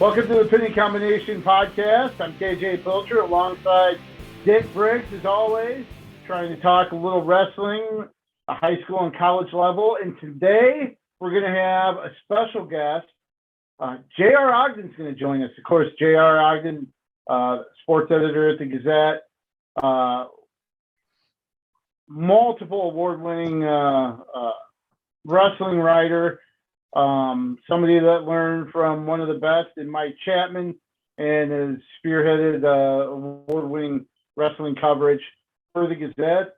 Welcome to the Pinning Combination Podcast. I'm KJ Pilcher alongside Dick Briggs, as always, trying to talk a little wrestling, a high school and college level. And today we're going to have a special guest. J.R. Ogden's going to join us. Of course, J.R. Ogden, sports editor at the Gazette, multiple award-winning wrestling writer. Somebody that learned from one of the best in Mike Chapman and has spearheaded award-winning wrestling coverage for the Gazette.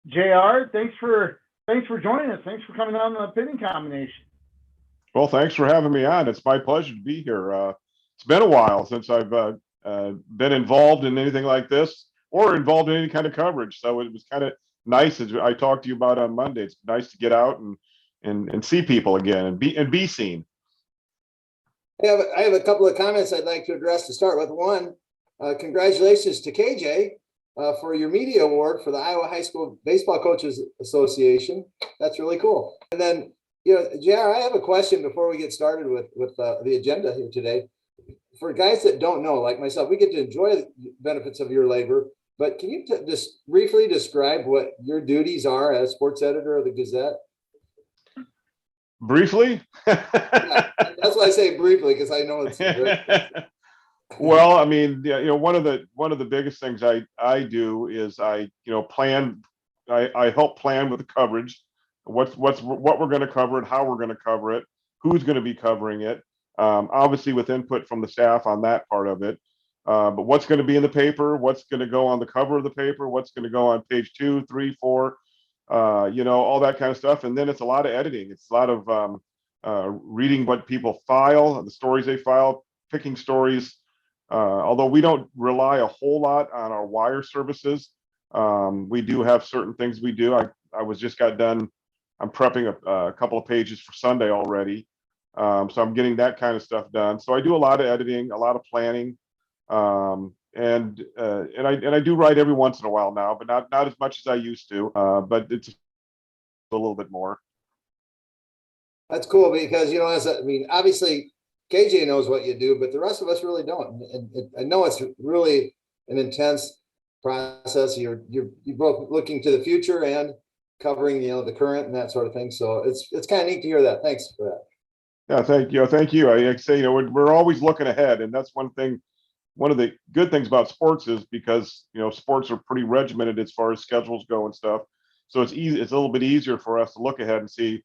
JR, thanks for joining us. Thanks for coming on the Pinning Combination. Well, thanks for having me on. It's my pleasure to be here. It's been a while since I've been involved in anything like this or involved in any kind of coverage. So it was kind of nice, as I talked to you about on Monday. It's nice to get out and see people again and be seen. I have a couple of comments I'd like to address to start with. One, congratulations to KJ for your media award for the Iowa High School Baseball Coaches Association. That's really cool. And then, JR, I have a question before we get started with the agenda here today. For guys that don't know, like myself, we get to enjoy the benefits of your labor, but can you just briefly describe what your duties are as sports editor of the Gazette? Briefly? Yeah, that's why I say briefly, because I know it's Well, I mean, one of the biggest things I do is I plan. I help plan with the coverage, what we're going to cover and how we're going to cover it, who's going to be covering it. Obviously with input from the staff on that part of it. But what's going to be in the paper, what's going to go on the cover of the paper, what's going to go on page 2, 3, 4. All that kind of stuff. And then it's a lot of editing. It's a lot of reading what people file, the stories they file, picking stories. Although we don't rely a whole lot on our wire services, we do have certain things we do. I was just got done. I'm prepping a couple of pages for Sunday already. So I'm getting that kind of stuff done. So I do a lot of editing, a lot of planning. And I do write every once in a while now, but not as much as I used to. But it's a little bit more. That's cool because obviously KJ knows what you do, but the rest of us really don't. And I know it's really an intense process. You're both looking to the future and covering the current and that sort of thing. So it's kind of neat to hear that. Thanks for that. Yeah, thank you. I say we're always looking ahead, and that's one thing. One of the good things about sports is because sports are pretty regimented as far as schedules go and stuff. So it's easy. It's a little bit easier for us to look ahead and see,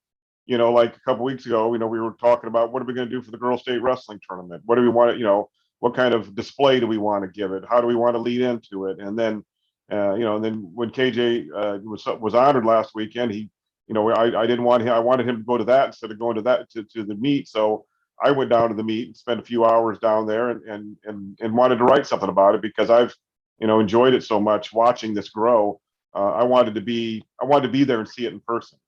like a couple weeks ago, we were talking about what are we going to do for the girls' state wrestling tournament? What do we want to, what kind of display do we want to give it? How do we want to lead into it? And then, and then when KJ was honored last weekend, I didn't want him. I wanted him to go to that instead of going to that to the meet. So I went down to the meet and spent a few hours down there and wanted to write something about it because I've, enjoyed it so much watching this grow. I wanted to be there and see it in person.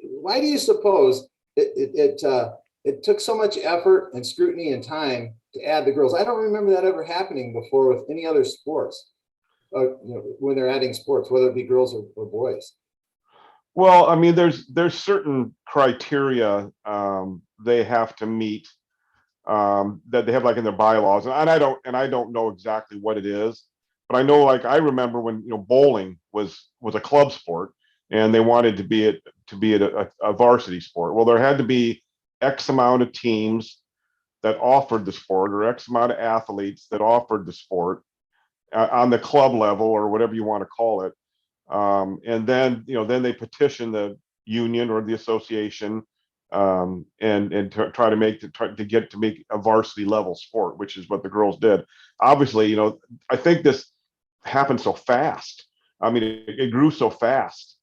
Why do you suppose it took so much effort and scrutiny and time to add the girls? I don't remember that ever happening before with any other sports, when they're adding sports, whether it be girls or boys. Well, I mean, there's certain criteria they have to meet that they have like in their bylaws, and I don't know exactly what it is, but I know I remember when bowling was a club sport and they wanted to be a varsity sport. Well, there had to be X amount of teams that offered the sport or X amount of athletes that offered the sport on the club level or whatever you want to call it. And then they petition the union or the association and try to make a varsity level sport, which is what the girls did. Obviously, I think this happened so fast. I mean, it grew so fast.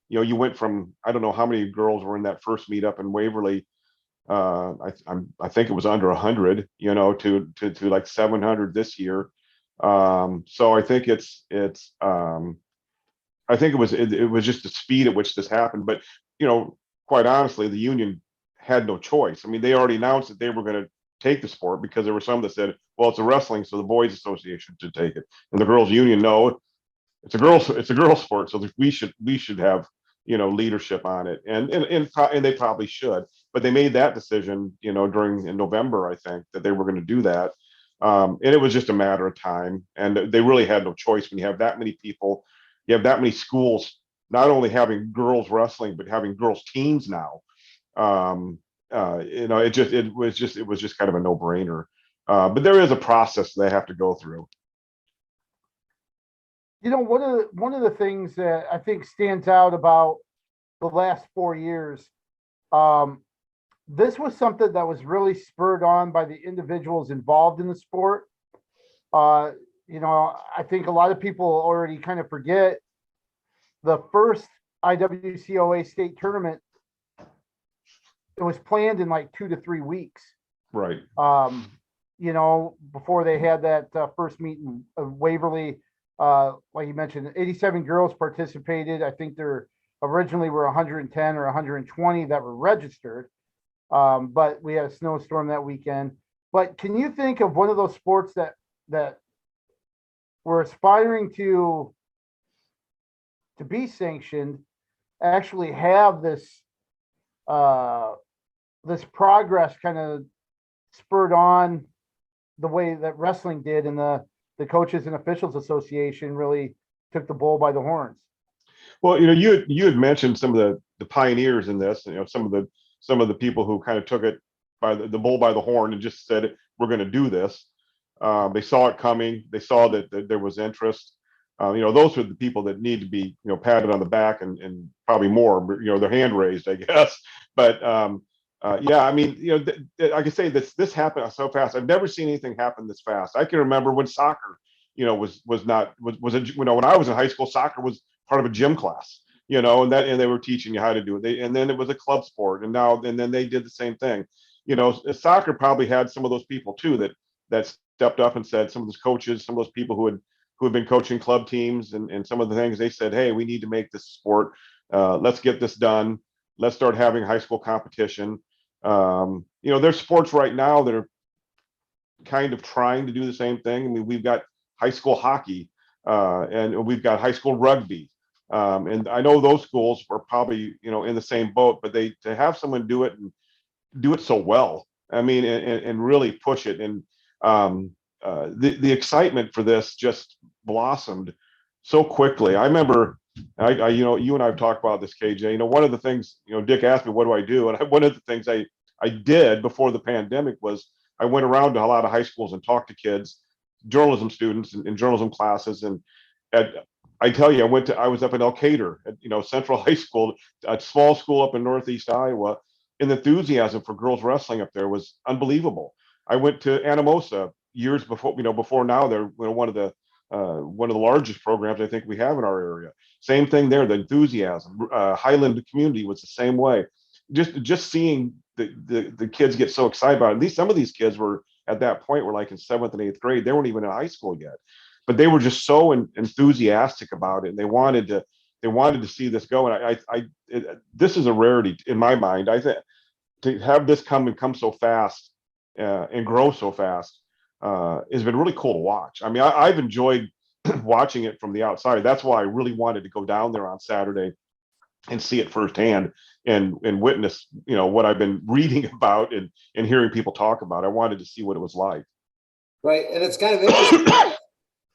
You went from, I don't know how many girls were in that first meetup in Waverly. I think it was under 100, to like 700 this year. So I think I think it was just the speed at which this happened. But, quite honestly, the union had no choice. I mean, they already announced that they were going to take the sport because there were some that said, well, it's a wrestling, so the boys association should take it. And the girls union, no, it's a girls sport. So we should have, leadership on it. And they probably should. but they made that decision, in November, I think, that they were going to do that. And it was just a matter of time. And they really had no choice when you have that many people, you have that many schools, not only having girls wrestling, but having girls teams now. It was just kind of a no brainer. But there is a process they have to go through. One of the things that I think stands out about the last 4 years, this was something that was really spurred on by the individuals involved in the sport. I think a lot of people already kind of forget the first IWCOA state tournament. It was planned in like 2 to 3 weeks. Right. Before they had that first meet in Waverly, like you mentioned, 87 girls participated. I think there originally were 110 or 120 that were registered. But we had a snowstorm that weekend. But can you think of one of those sports that were aspiring to be sanctioned, actually have this progress kind of spurred on the way that wrestling did, and the Coaches and Officials Association really took the bull by the horns? Well, you had mentioned some of the pioneers in this, some of the people who kind of took it by the bull by the horn and just said, we're going to do this. They saw it coming. They saw that there was interest. Those are the people that need to be, patted on the back and probably more, their hand raised, I guess. But yeah, I mean, like I say, this happened so fast. I've never seen anything happen this fast. I can remember when soccer, when I was in high school, soccer was part of a gym class, and they were teaching you how to do it. And then it was a club sport, and then they did the same thing. Soccer probably had some of those people too that stepped up and said, some of those coaches, some of those people who had been coaching club teams and some of the things, they said, hey, we need to make this sport. Let's get this done. Let's start having high school competition. There's sports right now that are kind of trying to do the same thing. I mean, we've got high school hockey and we've got high school rugby. And I know those schools are probably, in the same boat, but to have someone do it and do it so well, I mean, and really push it. And the excitement for this just blossomed so quickly. I remember, you and I have talked about this, KJ. One of the things, Dick asked me, what do I do? And one of the things I did before the pandemic was I went around to a lot of high schools and talked to kids, journalism students in journalism classes. And I tell you, I was up in Elkader at, Central High School, a small school up in Northeast Iowa, and the enthusiasm for girls wrestling up there was unbelievable. I went to Anamosa years before now. They're one of the largest programs I think we have in our area. Same thing there, the enthusiasm. Highland community was the same way. Just seeing the kids get so excited about it. At least some of these kids were at that point were like in 7th and 8th grade. They weren't even in high school yet, but they were just so enthusiastic about it. And they wanted to see this go. And this is a rarity in my mind. I think to have this come so fast and grow so fast has been really cool to watch. I mean, I've enjoyed watching it from the outside. That's why I really wanted to go down there on Saturday and see it firsthand and witness, what I've been reading about and hearing people talk about. I wanted to see what it was like. Right. And it's kind of interesting.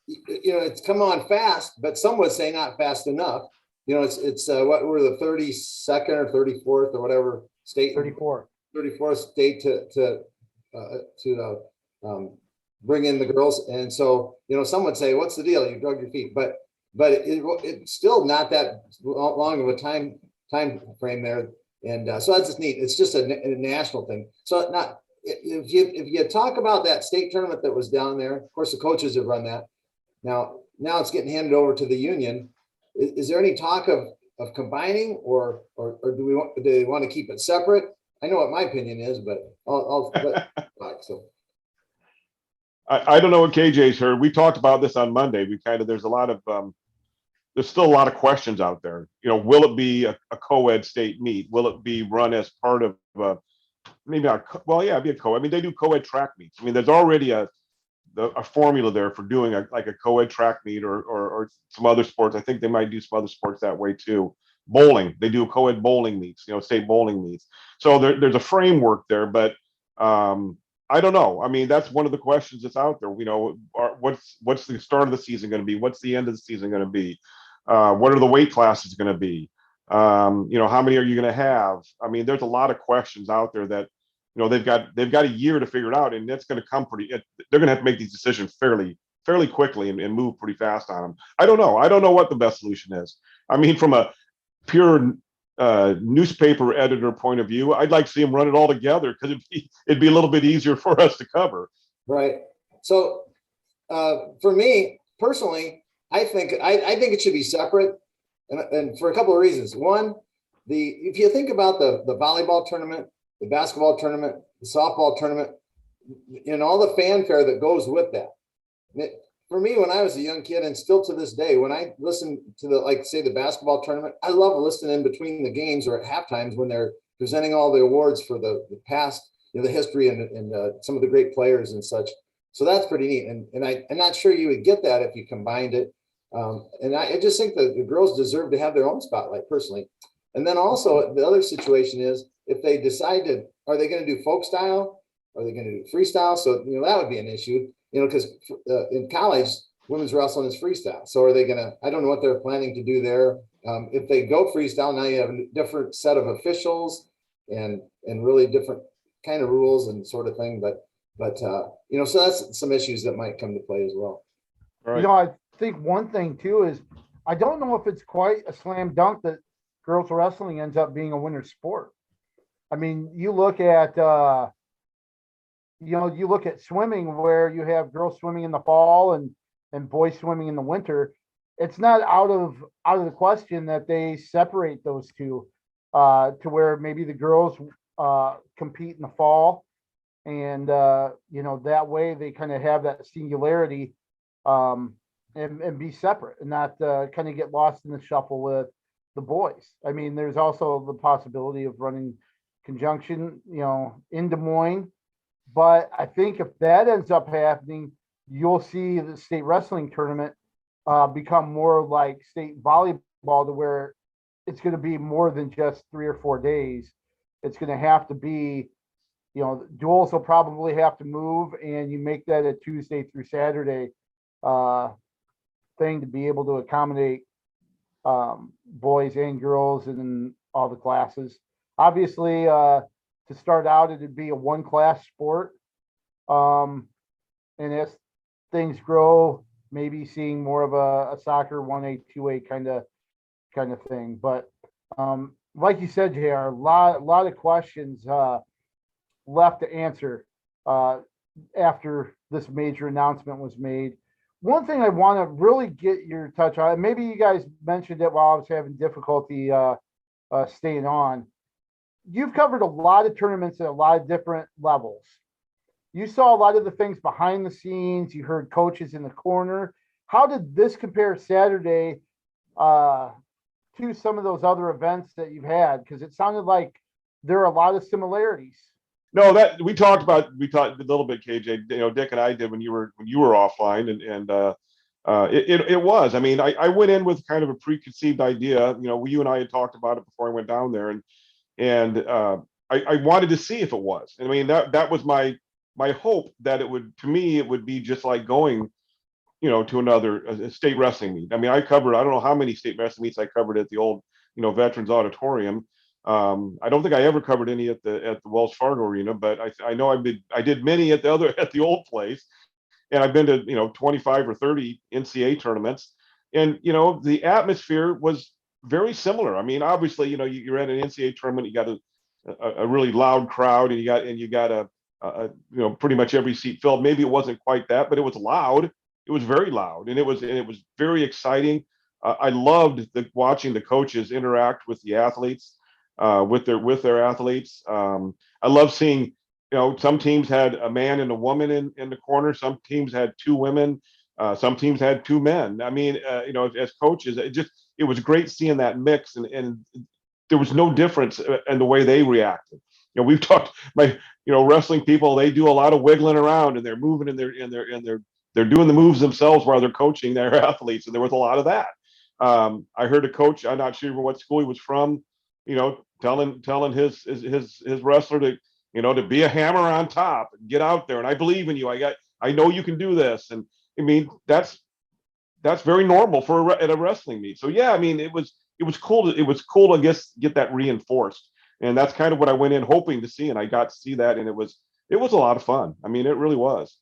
It's come on fast, but some would say not fast enough. It's what were the 32nd or 34th or whatever state? 34th state to bring in the girls. And so, some would say, what's the deal? You drug your feet, but it's still not that long of a time frame there. And so that's just neat. It's just a national thing. So if you talk about that state tournament that was down there, of course, the coaches have run that. Now it's getting handed over to the union. Is there any talk of combining or do they want to keep it separate? I know what my opinion is, but I'll so. I don't know what KJ's heard. We talked about this on Monday. There's still a lot of questions out there. Will it be a co-ed state meet? Will it be run as part of maybe not? Well, yeah, it'd be a co-ed. I mean, they do co-ed track meets. I mean, there's already a formula there for doing a co-ed track meet or some other sports. I think they might do some other sports that way too. bowling. They do co-ed bowling meets, state bowling meets. So there's a framework there, but I don't know. I mean, that's one of the questions that's out there. What's the start of the season going to be? What's the end of the season going to be? What are the weight classes going to be? How many are you going to have? I mean, there's a lot of questions out there that, they've got a year to figure it out, and that's going to come they're going to have to make these decisions fairly quickly and move pretty fast on them. I don't know. I don't know what the best solution is. I mean, from a pure newspaper editor point of view, I'd like to see them run it all together because it'd be a little bit easier for us to cover. Right. So for me personally, I think it should be separate, and for a couple of reasons. One, if you think about the volleyball tournament, the basketball tournament, the softball tournament, and all the fanfare that goes with that. For me, when I was a young kid, and still to this day, when I listen to the basketball tournament, I love listening in between the games or at halftimes when they're presenting all the awards for the past, the history and some of the great players and such. So that's pretty neat. And I'm not sure you would get that if you combined it. And I just think that the girls deserve to have their own spotlight personally. And then also the other situation is if they decide are they going to do folk style? Are they going to do freestyle? So, that would be an issue. Because in college, women's wrestling is freestyle. So are they going to, I don't know what they're planning to do there. If they go freestyle, now you have a different set of officials and really different kind of rules and sort of thing. But so that's some issues that might come to play as well. Right. I think one thing too is I don't know if it's quite a slam dunk that girls wrestling ends up being a winter sport. I mean, you look at swimming where you have girls swimming in the fall and boys swimming in the winter. It's not out of the question that they separate those two to where maybe the girls compete in the fall and that way they kind of have that singularity and be separate and not kind of get lost in the shuffle with the boys. I mean, there's also the possibility of running conjunction, in Des Moines. But I think if that ends up happening, you'll see the state wrestling tournament become more like state volleyball to where it's going to be more than just 3 or 4 days. It's going to have to be, duels will probably have to move and you make that a Tuesday through Saturday thing to be able to accommodate boys and girls in all the classes. Obviously, to start out, it'd be a one-class sport. And as things grow, maybe seeing more of a soccer 1A, 2A kind of thing. But like you said, JR, a lot of questions left to answer after this major announcement was made. One thing I want to really get your touch on, maybe you guys mentioned it while I was having difficulty staying on. You've covered a lot of tournaments at a lot of different levels. You saw a lot of the things behind the scenes. You heard coaches in the corner. How did this compare Saturday to some of those other events that you've had? Because it sounded like there are a lot of similarities. No, that we talked a little bit, KJ. Dick and I did when you were offline, and it was. I mean, I went in with kind of a preconceived idea. You and I had talked about it before I went down there, and I wanted to see if it was. I mean, that was my hope that it would be just like going, to another state wrestling meet. I mean, I don't know how many state wrestling meets I covered at the old, Veterans Auditorium. I don't think I ever covered any at the Wells Fargo Arena, but I know I did many at the old place, and I've been to 25 or 30 NCAA tournaments, and the atmosphere was very similar. I mean, obviously, you're at an NCAA tournament, you got a really loud crowd, and you got a pretty much every seat filled. Maybe it wasn't quite that, but it was loud. It was very loud, and it was very exciting. I loved watching the coaches interact with the athletes. With their athletes. I love seeing, some teams had a man and a woman in the corner. Some teams had 2 women. Some teams had 2 men. I mean, as coaches, it was great seeing that mix, and there was no difference in the way they reacted. We've talked, wrestling people, they do a lot of wiggling around and they're moving and they're doing the moves themselves while they're coaching their athletes, and there was a lot of that. I heard a coach, I'm not sure what school he was from, telling his wrestler to, to be a hammer on top, get out there, and I believe in you. I know you can do this, and I mean that's very normal at a wrestling meet. So yeah, I mean it was cool to I guess get that reinforced, and that's kind of what I went in hoping to see, and I got to see that, and it was a lot of fun. I mean, it really was.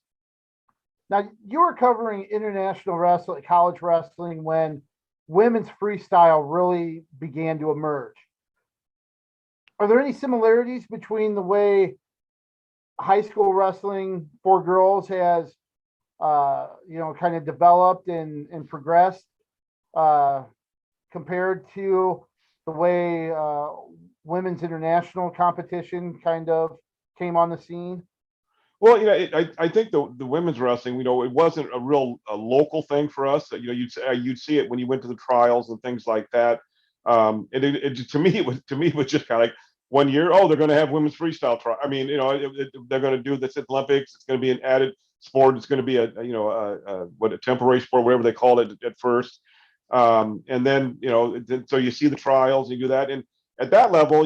Now, you were covering international wrestling, college wrestling, when women's freestyle really began to emerge. Are there any similarities between the way high school wrestling for girls has, kind of developed and progressed compared to the way women's international competition kind of came on the scene? Well, I think the women's wrestling, it wasn't a local thing for us. You'd see it when you went to the trials and things like that. And to me, it was just kind of like 1 year. Oh, they're going to have women's freestyle try. I mean, they're going to do this at Olympics. It's going to be an added sport. It's going to be a temporary sport, whatever they called it at first. And then, so you see the trials, you do that. And at that level,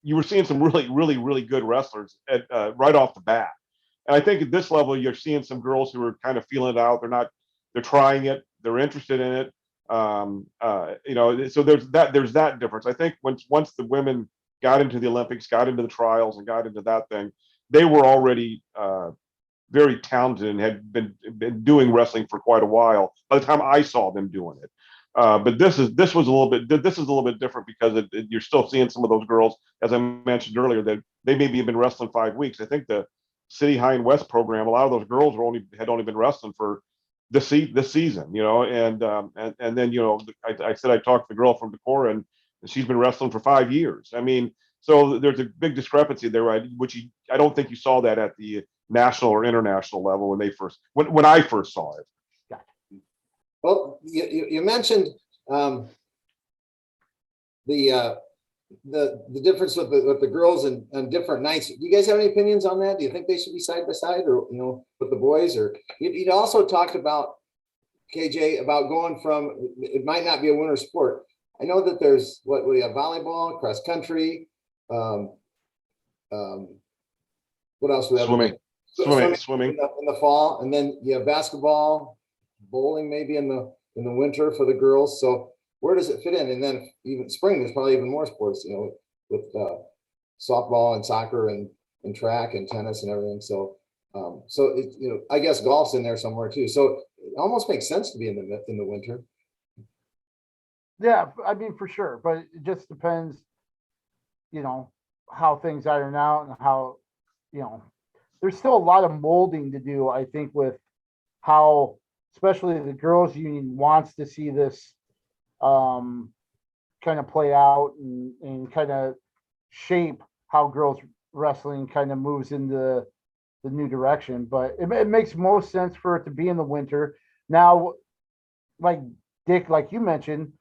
you were seeing some really, really, really good wrestlers right off the bat. And I think at this level, you're seeing some girls who are kind of feeling it out. They're trying it. They're interested in it. So there's that difference. I think once the women got into the Olympics, got into the trials, and got into that thing, they were already very talented and had been doing wrestling for quite a while by the time I saw them doing it. But this is a little bit different because you're still seeing some of those girls, as I mentioned earlier, that they maybe have been wrestling 5 weeks. I think the City High and West program, a lot of those girls had only been wrestling for this season, and then I said I talked to the girl from Decorah, and she's been wrestling for 5 years. I mean, so there's a big discrepancy there, which I don't think you saw that at the national or international level when I first saw it. Well, you mentioned the difference with the girls and different nights. Do you guys have any opinions on that? Do you think they should be side by side, or with the boys? Or you also talked about, KJ, about going from, it might not be a winter sport. I know that there's what we have: volleyball, cross country. What else do we have? Swimming in the fall, and then you have basketball, bowling maybe in the winter for the girls. So where does it fit in? And then even spring, there's probably even more sports, with softball and soccer and track and tennis and everything. So I guess golf's in there somewhere too. So it almost makes sense to be in the winter. Yeah, I mean, for sure, but it just depends, how things iron out and how, there's still a lot of molding to do, I think, with how, especially the girls' union wants to see this kind of play out and kind of shape how girls wrestling kind of moves into the new direction. But it makes most sense for it to be in the winter. Now, like Dick, like you mentioned,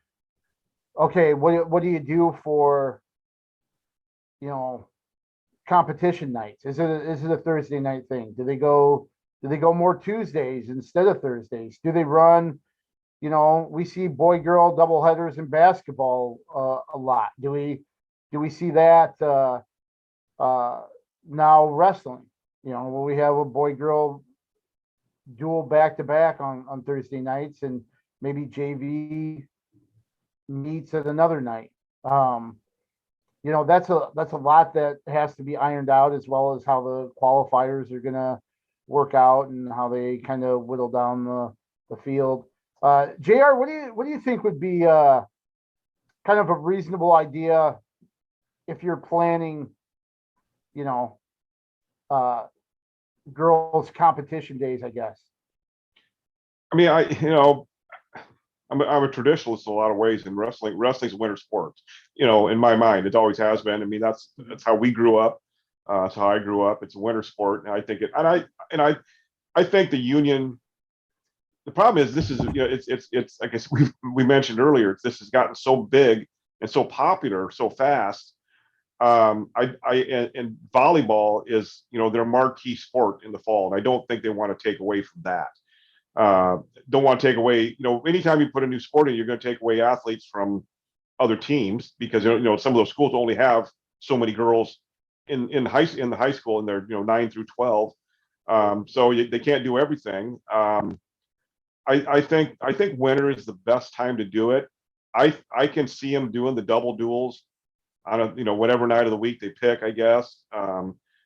okay, what do you do for, competition nights? Is it a Thursday night thing? Do they go more Tuesdays instead of Thursdays? Do they run, we see boy girl double headers in basketball a lot. Do we see that now wrestling? Will we have a boy girl dual back to back on Thursday nights, and maybe JV meets at another night? That's a lot that has to be ironed out, as well as how the qualifiers are going to work out and how they kind of whittle down the field. JR, what do you think would be kind of a reasonable idea if you're planning, girls competition days, I guess? I mean, I'm a traditionalist in a lot of ways in wrestling. Wrestling's a winter sport, in my mind. It always has been. I mean, that's how we grew up. That's how I grew up. It's a winter sport, and I think I think the union. The problem is this is it's I guess we mentioned earlier, this has gotten so big and so popular so fast. And volleyball is their marquee sport in the fall, and I don't think they want to take away from that. don't want to take away, anytime you put a new sport in, you're going to take away athletes from other teams because, some of those schools only have so many girls in the high school, and they're, 9 through 12. So they can't do everything. I think winter is the best time to do it. I can see them doing the double duels on whatever night of the week they pick, I guess.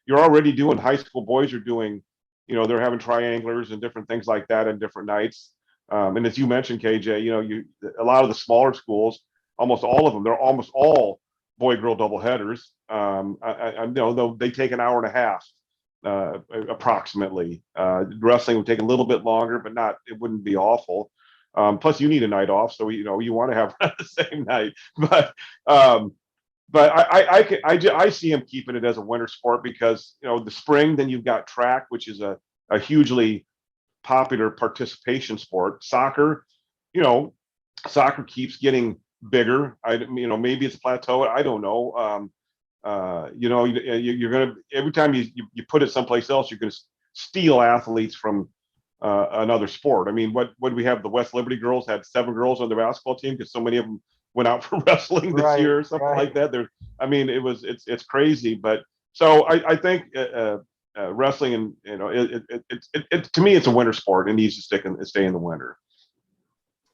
You're already doing, high school boys are doing, they're having trianglers and different things like that on different nights. And as you mentioned, KJ, a lot of the smaller schools, almost all of them, they're almost all boy girl double headers. I know they take an hour and a half approximately. Wrestling would take a little bit longer, but it wouldn't be awful. Plus you need a night off, so you want to have the same night. But I see him keeping it as a winter sport because the spring, then you've got track, which is a hugely popular participation sport. Soccer keeps getting bigger. Maybe it's a plateau. I don't know. You're gonna, every time you put it someplace else, you're gonna steal athletes from another sport. I mean, what do we have? The West Liberty girls had 7 girls on their basketball team because so many of them went out for wrestling this year or something like that. It's crazy. But so I think wrestling, and it to me, it's a winter sport. It needs to stay in the winter.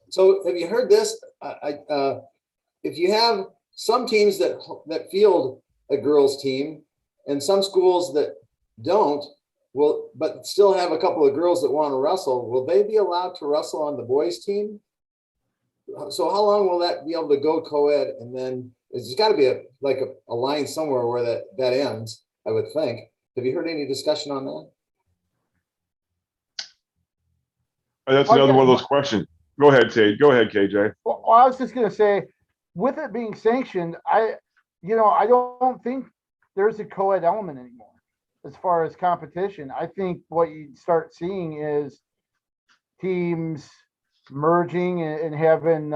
So have you heard this? If you have some teams that field a girls team and some schools that don't, but still have a couple of girls that want to wrestle, will they be allowed to wrestle on the boys team? So how long will that be able to go co-ed? And then there's got to be a line somewhere where that ends, I would think. Have you heard any discussion on that? That's another one of those questions. Go ahead, KJ. Well, I was just going to say, with it being sanctioned, I don't think there's a co-ed element anymore as far as competition. I think what you start seeing is teams merging and having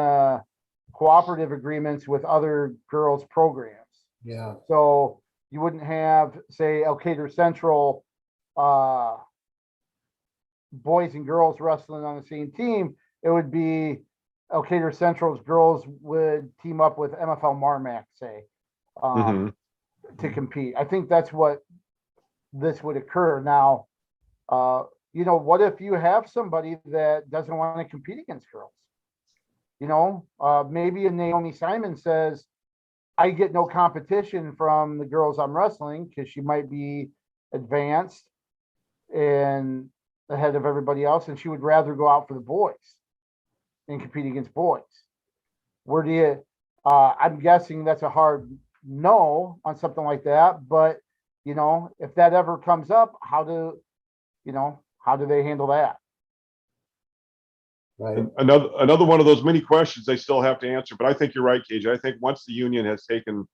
cooperative agreements with other girls programs. Yeah. So you wouldn't have, say, Elkader Central boys and girls wrestling on the same team. It would be Elkader Central's girls would team up with MFL Marmac, say, to compete. I think that's what this would occur. Now, what if you have somebody that doesn't want to compete against girls? Maybe a Naomi Simon says, I get no competition from the girls I'm wrestling because she might be advanced and ahead of everybody else, and she would rather go out for the boys and compete against boys. Where do you, I'm guessing that's a hard no on something like that, but if that ever comes up, how do they handle that? Right. Another one of those many questions they still have to answer, but I think you're right, KJ. I think once the union has taken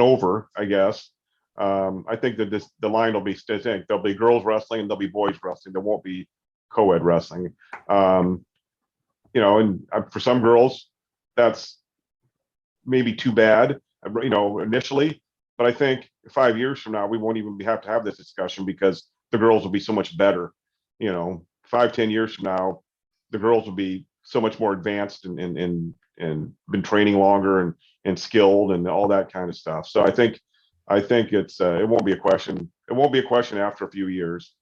over, I guess, I think that the line will be distinct. There'll be girls wrestling and there'll be boys wrestling. There won't be co-ed wrestling. And for some girls, that's maybe too bad, initially. But I think 5 years from now, we won't even have to have this discussion because the girls will be so much better. 5-10 years from now, the girls will be so much more advanced and been training longer and skilled and all that kind of stuff. So I think it won't be a question. It won't be a question after a few years.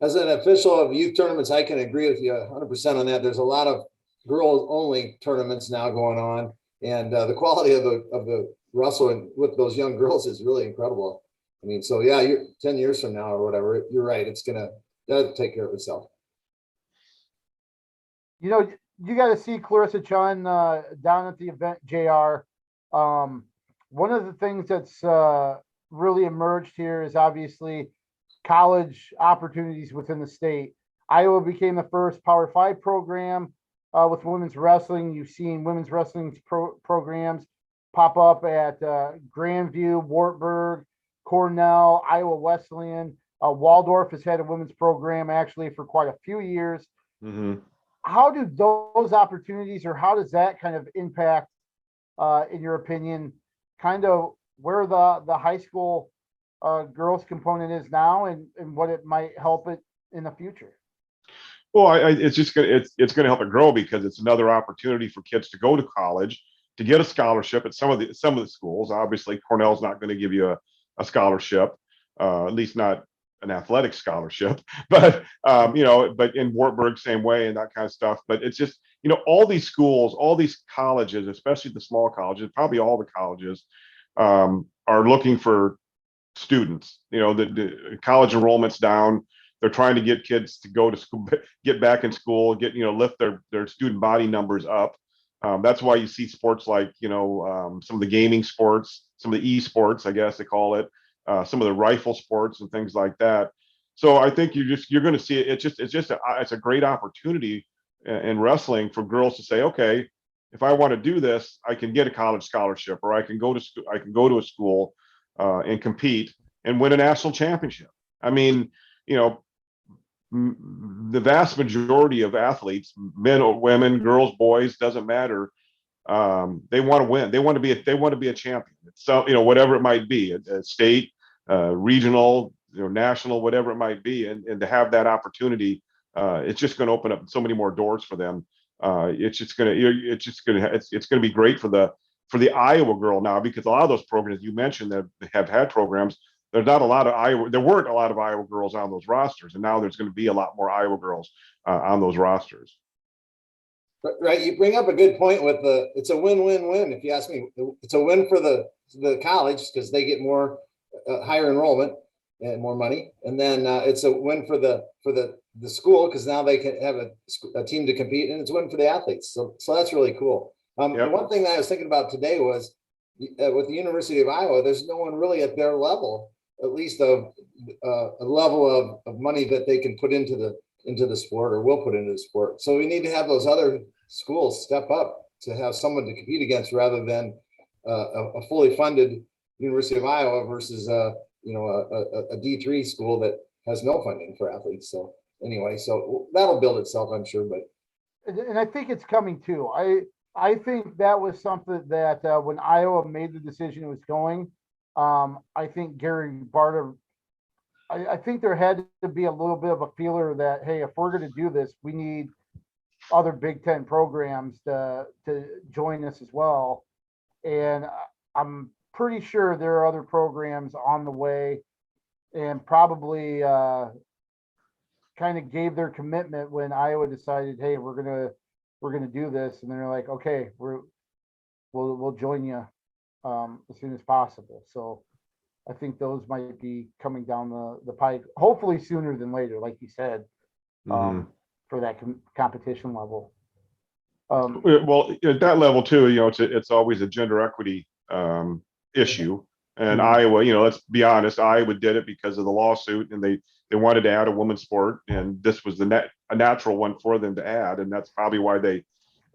As an official of youth tournaments, I can agree with you 100% on that. There's a lot of girls only tournaments now going on, and the quality of the wrestling with those young girls is really incredible. I mean, so yeah, you're 10 years from now or whatever, you're right. That'll take care of itself. You got to see Clarissa Chun down at the event, JR. One of the things that's really emerged here is obviously college opportunities within the state. Iowa became the first Power 5 program with women's wrestling. You've seen women's wrestling programs pop up at Grandview, Wartburg, Cornell, Iowa Wesleyan. Waldorf has had a women's program actually for quite a few years. Mm-hmm. How do those opportunities, or how does that kind of impact, in your opinion, kind of where the high school girls component is now and what it might help it in the future? Well, it's just it's gonna help it grow because it's another opportunity for kids to go to college, to get a scholarship at some of the schools. Obviously, Cornell's not going to give you a scholarship, at least not an athletic scholarship. But but in Wartburg, same way, and that kind of stuff. But it's just all these schools, all these colleges, especially the small colleges, probably all the colleges, are looking for students. The college enrollment's down. They're trying to get kids to go to school, get back in school, lift their student body numbers up. That's why you see sports like some of the gaming sports, some of the esports, I guess they call it, some of the rifle sports and things like that. So I think you're going to see it. It's a great opportunity in wrestling for girls to say, okay, if I want to do this, I can get a college scholarship, or I can go to school, I can go to a school and compete and win a national championship. I mean, the vast majority of athletes, men or women, girls, boys, doesn't matter. They want to win. They want to be a champion. So whatever it might be, a state, regional, national, whatever it might be, and to have that opportunity, it's just going to open up so many more doors for them. It's going to be great for the Iowa girl now, because a lot of those programs you mentioned that have had programs, there's not a lot of Iowa. There weren't a lot of Iowa girls on those rosters, and now there's going to be a lot more Iowa girls on those rosters. Right, you bring up a good point with it's a win-win-win. If you ask me, it's a win for the college because they get more higher enrollment and more money, and then it's a win for the school because now they can have a team to compete, and it's a win for the athletes. So that's really cool. Yep. The one thing that I was thinking about today was with the University of Iowa, there's no one really at their level, at least of a level of money that they can put into the sport, or will put into the sport. So we need to have those other schools step up to have someone to compete against, rather than a fully funded University of Iowa versus a D3 school that has no funding for athletes. So anyway, so that'll build itself, I'm sure. And I think it's coming too. I think that was something that when Iowa made the decision it was going, I think Gary Barta, I think there had to be a little bit of a feeler that, hey, if we're going to do this, we need other Big Ten programs to join us as well. And I'm pretty sure there are other programs on the way, and probably kind of gave their commitment when Iowa decided, hey, we're gonna do this, and they're like, okay, we'll join you as soon as possible. So I think those might be coming down the pike, hopefully sooner than later, like you said, for that competition level. Well, at that level too, it's always a gender equity issue. And Iowa, let's be honest, Iowa did it because of the lawsuit, and they wanted to add a women's sport, and this was a natural one for them to add, and that's probably why they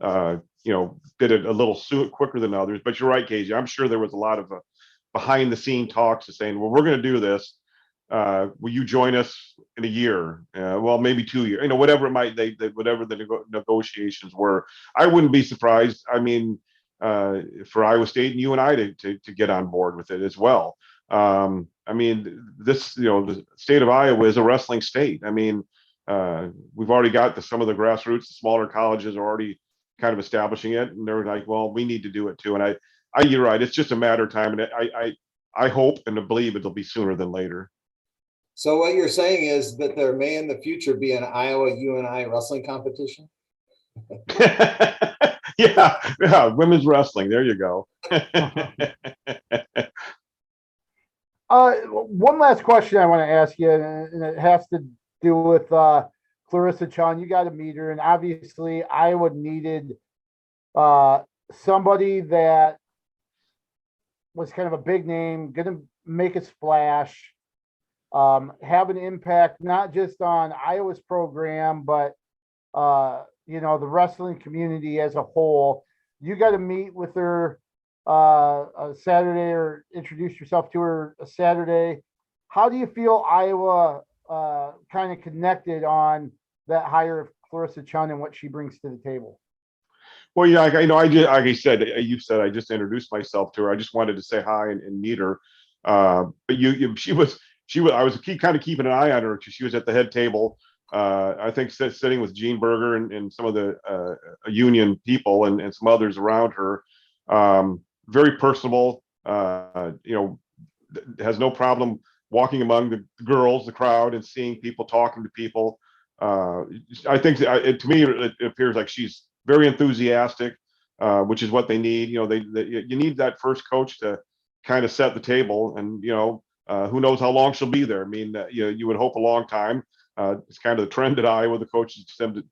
did it a little quicker than others. But you're right, Casey. I'm sure there was a lot of behind the scene talks of saying, well, we're going to do this. Will you join us in a year? Well, maybe 2 years. Whatever it might, whatever the negotiations were. I wouldn't be surprised. I mean, for Iowa State and you and I to get on board with it as well. I mean, the state of Iowa is a wrestling state. I mean, we've already got some of the grassroots, the smaller colleges are already kind of establishing it, and they're like, well, we need to do it too. And you're right. It's just a matter of time, and I hope and believe it'll be sooner than later. So what you're saying is that there may in the future be an Iowa UNI wrestling competition? Yeah, women's wrestling. There you go. One last question I want to ask you, and it has to do with Clarissa Chun. You got to meet her, and obviously Iowa needed somebody that was kind of a big name, going to make a splash, have an impact not just on Iowa's program, but the wrestling community as a whole. You got to meet with her a Saturday, or introduce yourself to her a Saturday. How do you feel Iowa kind of connected on that hire of Clarissa Chun and what she brings to the table? Well, yeah, I just, like I said, you said I just introduced myself to her. I just wanted to say hi and meet her. But she was. I was kind of keeping an eye on her because she was at the head table I think sitting with Gene Berger and some of the union people and some others around her, very personable, has no problem walking among the girls, the crowd, and seeing people, talking to people. I think to me, it appears like she's very enthusiastic, which is what they need. You need that first coach to kind of set the table, and who knows how long she'll be there. I mean, you would hope a long time. It's kind of the trend at Iowa. The coaches tend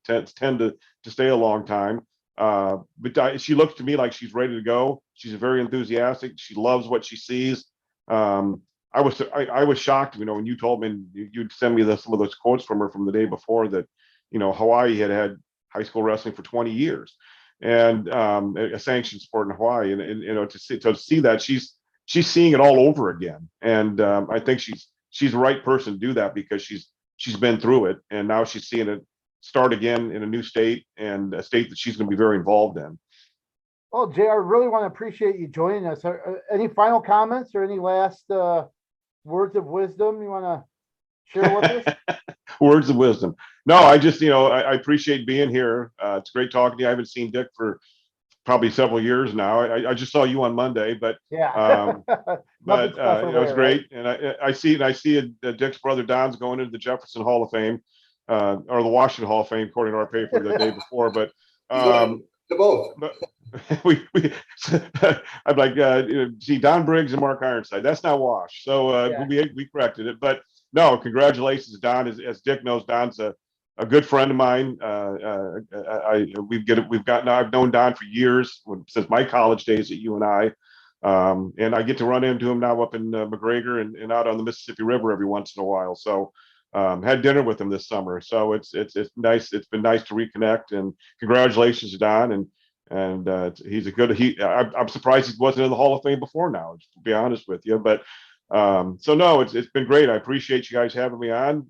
to stay a long time. But she looks to me like she's ready to go. She's very enthusiastic. She loves what she sees. I was shocked, when you told me you'd send me some of those quotes from her from the day before that, Hawaii had high school wrestling for 20 years and a sanctioned sport in Hawaii. And to see that she's seeing it all over again. And I think she's the right person to do that because she's been through it, and now she's seeing it start again in a new state and a state that she's going to be very involved in. Well, Jay, I really want to appreciate you joining us. Any final comments or any last words of wisdom you want to share with us? Words of wisdom. No, I just, I appreciate being here. It's great talking to you. I haven't seen Dick for probably several years now. I just saw you on Monday, but yeah, it was great. Right? And I see Dick's brother Don's going into the Jefferson Hall of Fame, or the Washington Hall of Fame, according to our paper the day before. But both. I'm like, see Don Briggs and Mark Ironside. That's not Wash. So we corrected it. But no, congratulations, Don. As Dick knows, Don's a good friend of mine. I've known Don for years, since my college days at UNI. And I get to run into him now up in McGregor and out on the Mississippi River every once in a while. So had dinner with him this summer. So it's nice. It's been nice to reconnect, and congratulations to Don. And he's I'm surprised he wasn't in the Hall of Fame before now, to be honest with you. But so no, it's been great. I appreciate you guys having me on.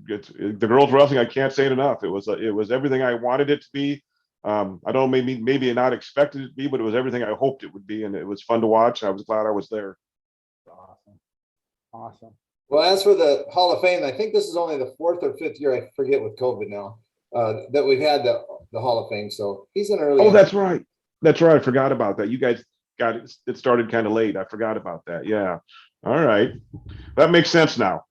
The girls wrestling, I can't say it enough. It was everything I wanted it to be. I don't know, maybe not expected it to be, but it was everything I hoped it would be, and it was fun to watch. I was glad I was there. Awesome. Well, as for the Hall of Fame, I think this is only the 4th or 5th year, I forget with COVID now, that we've had the Hall of Fame. So he's an early. Oh, that's right. I forgot about that. You guys got it. It started kind of late. I forgot about that. Yeah. All right. That makes sense now.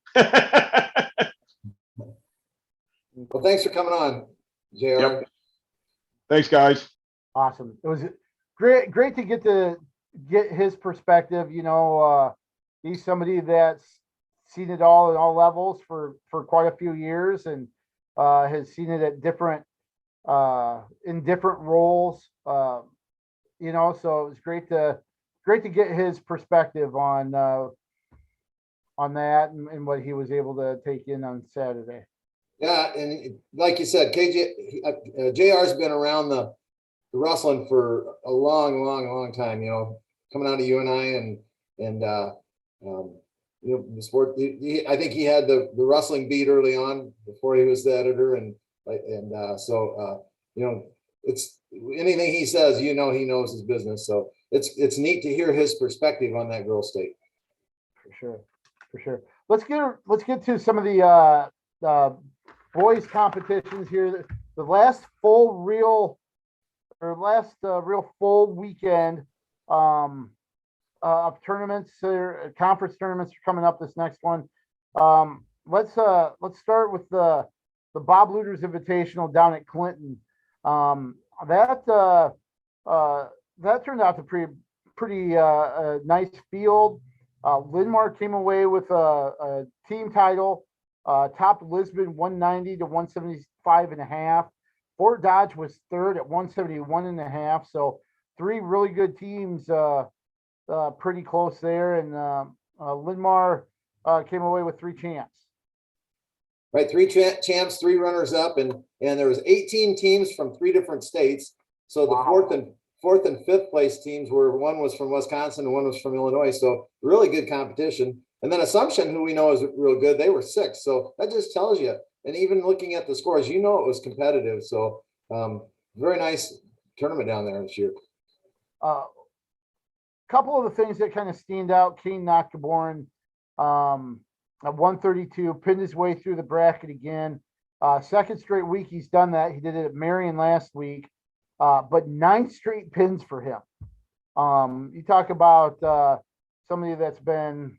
Well, thanks for coming on, JR. Yep. Thanks, guys. Awesome. It was great to get his perspective. He's somebody that's seen it all at all levels for quite a few years, and has seen it at different in different roles. So it was great to get his perspective on that and what he was able to take in on Saturday. Yeah, and like you said, JR's been around the wrestling for a long time. Coming out of UNI and the sport. I think he had the wrestling beat early on before he was the editor, so it's anything he says, he knows his business. So it's neat to hear his perspective on that girl state. For sure. Let's get to some of the boys competitions here. The last real full weekend of tournaments, conference tournaments are coming up. This next one. Let's start with the Bob Lueders Invitational down at Clinton. That turned out to pretty nice field. Linn-Mar came away with a team title. Topped Lisbon 190 to 175.5. Fort Dodge was third at 171.5. So 3 really good teams, pretty close there. And Linn-Mar came away with 3 champs. Right, 3 champs, 3 runners up, and there was 18 teams from 3 different states. So the fourth and fifth place teams one was from Wisconsin and one was from Illinois. So really good competition. And then Assumption, who we know is real good, they were 6th. So that just tells you. And even looking at the scores, it was competitive. So very nice tournament down there this year. Couple of the things that kind of stand out: Kane Notkaborn at 132, pinned his way through the bracket again. Second straight week he's done that. He did it at Marion last week, but 9 straight pins for him. You talk about somebody that's been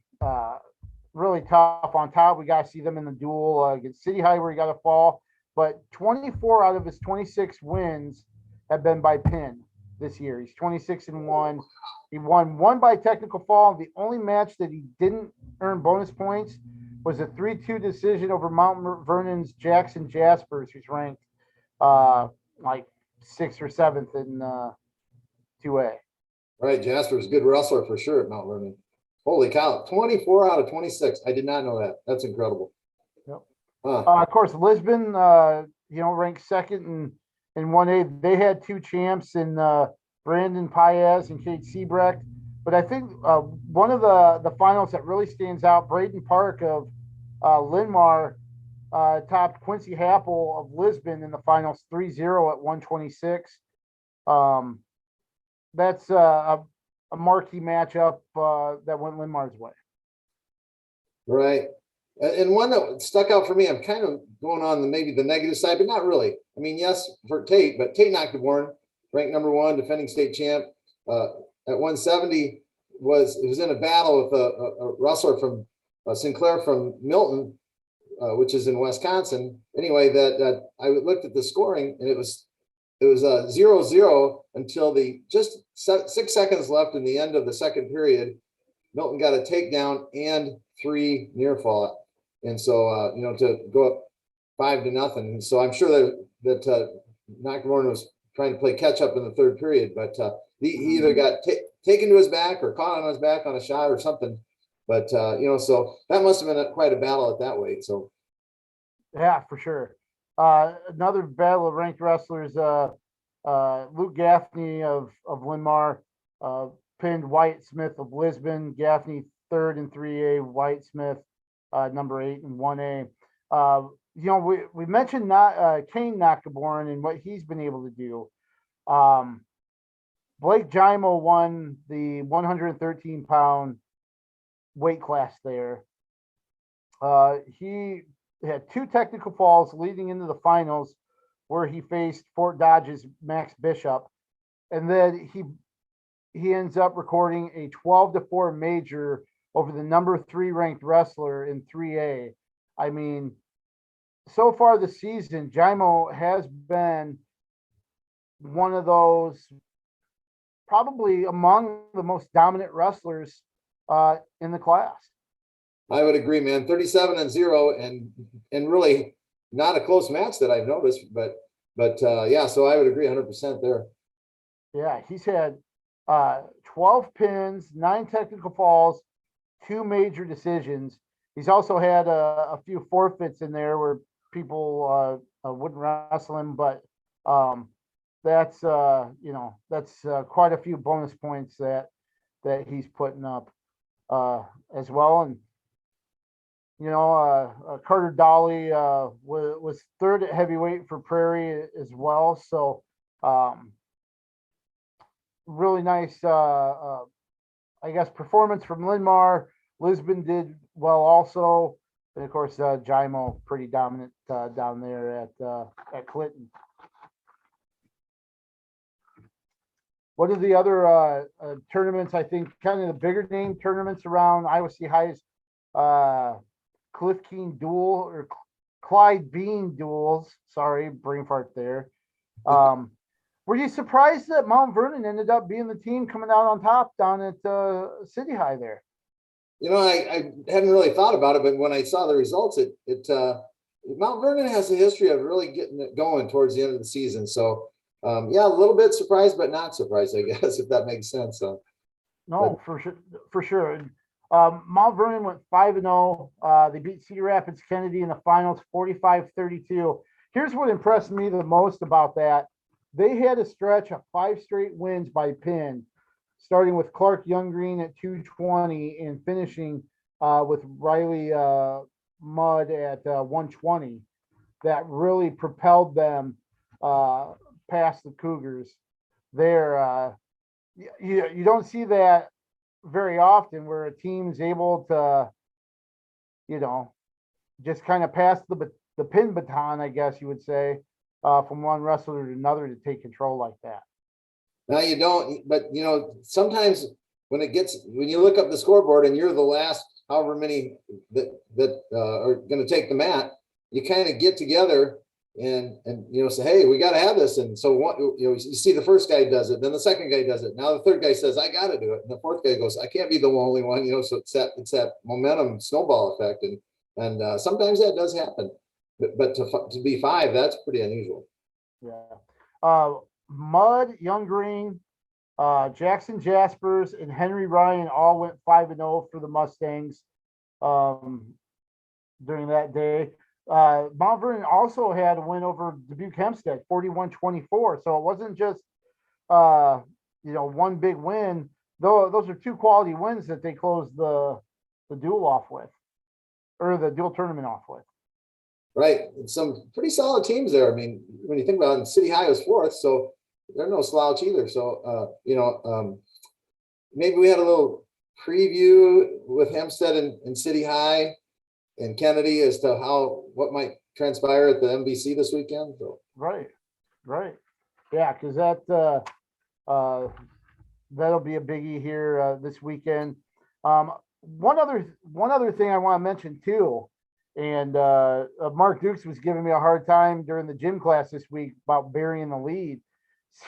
really tough on top. We got to see them in the duel against City High where he got a fall, but 24 out of his 26 wins have been by pin this year. He's 26-1. He won 1 by technical fall. The only match that he didn't earn bonus points was a 3-2 decision over Mount Vernon's Jackson Jaspers, who's ranked like 6th or 7th in 2A. Right, Jasper's a good wrestler for sure at Mount Vernon. Holy cow, 24 out of 26. I did not know that. That's incredible. Yep. Huh. Of course, Lisbon, ranked 2nd in 1A. They had 2 champs in Brandon Paez and Kate Siebrecht. But I think one of the finals that really stands out, Braden Park of Linmar topped Quincy Happel of Lisbon in the finals 3-0 at 126. That's a marquee matchup that went Linmar's way. Right. And one that stuck out for me, I'm kind of going on maybe the negative side, but not really. I mean, yes, for Tate, but Tate Knockborn, ranked number 1, defending state champ, at 170, was in a battle with a wrestler from Sinclair from Milton, which is in Wisconsin. Anyway, that I looked at the scoring, and it was 0-0 until just 6 seconds left in the end of the second period. Milton got a takedown and 3 near fall, and so to go up 5-0. And so I'm sure that Knockborn was trying to play catch up in the third period, but he either got taken to his back or caught on his back on a shot or something. But so that must have been quite a battle at that weight. So yeah, for sure. Another battle of ranked wrestlers. Luke Gaffney of Linmar pinned Wyatt Smith of Lisbon. Gaffney 3rd in 3A. Wyatt Smith number 8 in 1A. We mentioned Kane Knockborn and what he's been able to do. Blake Jaimo won the 113-pound weight class there. He had 2 technical falls leading into the finals where he faced Fort Dodge's Max Bishop. And then he ends up recording a 12-4 major over the number 3 ranked wrestler in 3A. I mean, so far this season, Jaimo has been one of those, probably among the most dominant wrestlers in the class. I would agree, man. 37-0, and really not a close match that I've noticed, but yeah, so I would agree 100% there. Yeah, he's had 12 pins, 9 technical falls, 2 major decisions. He's also had a few forfeits in there where people wouldn't wrestle him, but that's quite a few bonus points that he's putting up as well. And Carter Dolly was 3rd at heavyweight for Prairie as well. So really nice, performance from Linmar. Lisbon did well also. And of course, Jaimo pretty dominant down there at Clinton. What are the other tournaments? I think kind of the bigger name tournaments around Iowa City High's Cliff Keen duel or Clyde Bean duels. Sorry, brain fart there. Were you surprised that Mount Vernon ended up being the team coming out on top down at City High there? I hadn't really thought about it, but when I saw the results, Mount Vernon has a history of really getting it going towards the end of the season. So yeah, a little bit surprised, but not surprised, I guess, if that makes sense. No, for sure. Mount Vernon went 5-0. They beat Cedar Rapids Kennedy in the finals 45-32. Here's what impressed me the most about that. They had a stretch of 5 straight wins by pin, starting with Clark Younggreen at 220 and finishing with Riley Mudd at 120. That really propelled them past the Cougars there. You don't see that very often where a team is able just kind of pass the pin baton, I guess you would say, from one wrestler to another to take control like that. No, you don't. But sometimes when you look up the scoreboard and you're the last, however many that are going to take the mat, you kind of get together and say, hey, we got to have this. And so you see the first guy does it, then the second guy does it. Now the third guy says, I got to do it. And the fourth guy goes, I can't be the only one. So it's that momentum snowball effect. And sometimes that does happen. But to be 5, that's pretty unusual. Yeah. Mudd, Young Green, Jackson Jaspers, and Henry Ryan all went 5-0 for the Mustangs during that day. Mount Vernon also had a win over Dubuque Hempstead, 41-24. So it wasn't just one big win. Though those are 2 quality wins that they closed the dual off with, or the dual tournament off with. Right. And some pretty solid teams there. I mean, when you think about it, City High was 4th, so they're no slouch either. So, maybe we had a little preview with Hempstead and City High and Kennedy as to what might transpire at the MVC this weekend. So. Right. Yeah, because that'll be a biggie here this weekend. One other thing I want to mention too, and Mark Dukes was giving me a hard time during the gym class this week about burying the lead.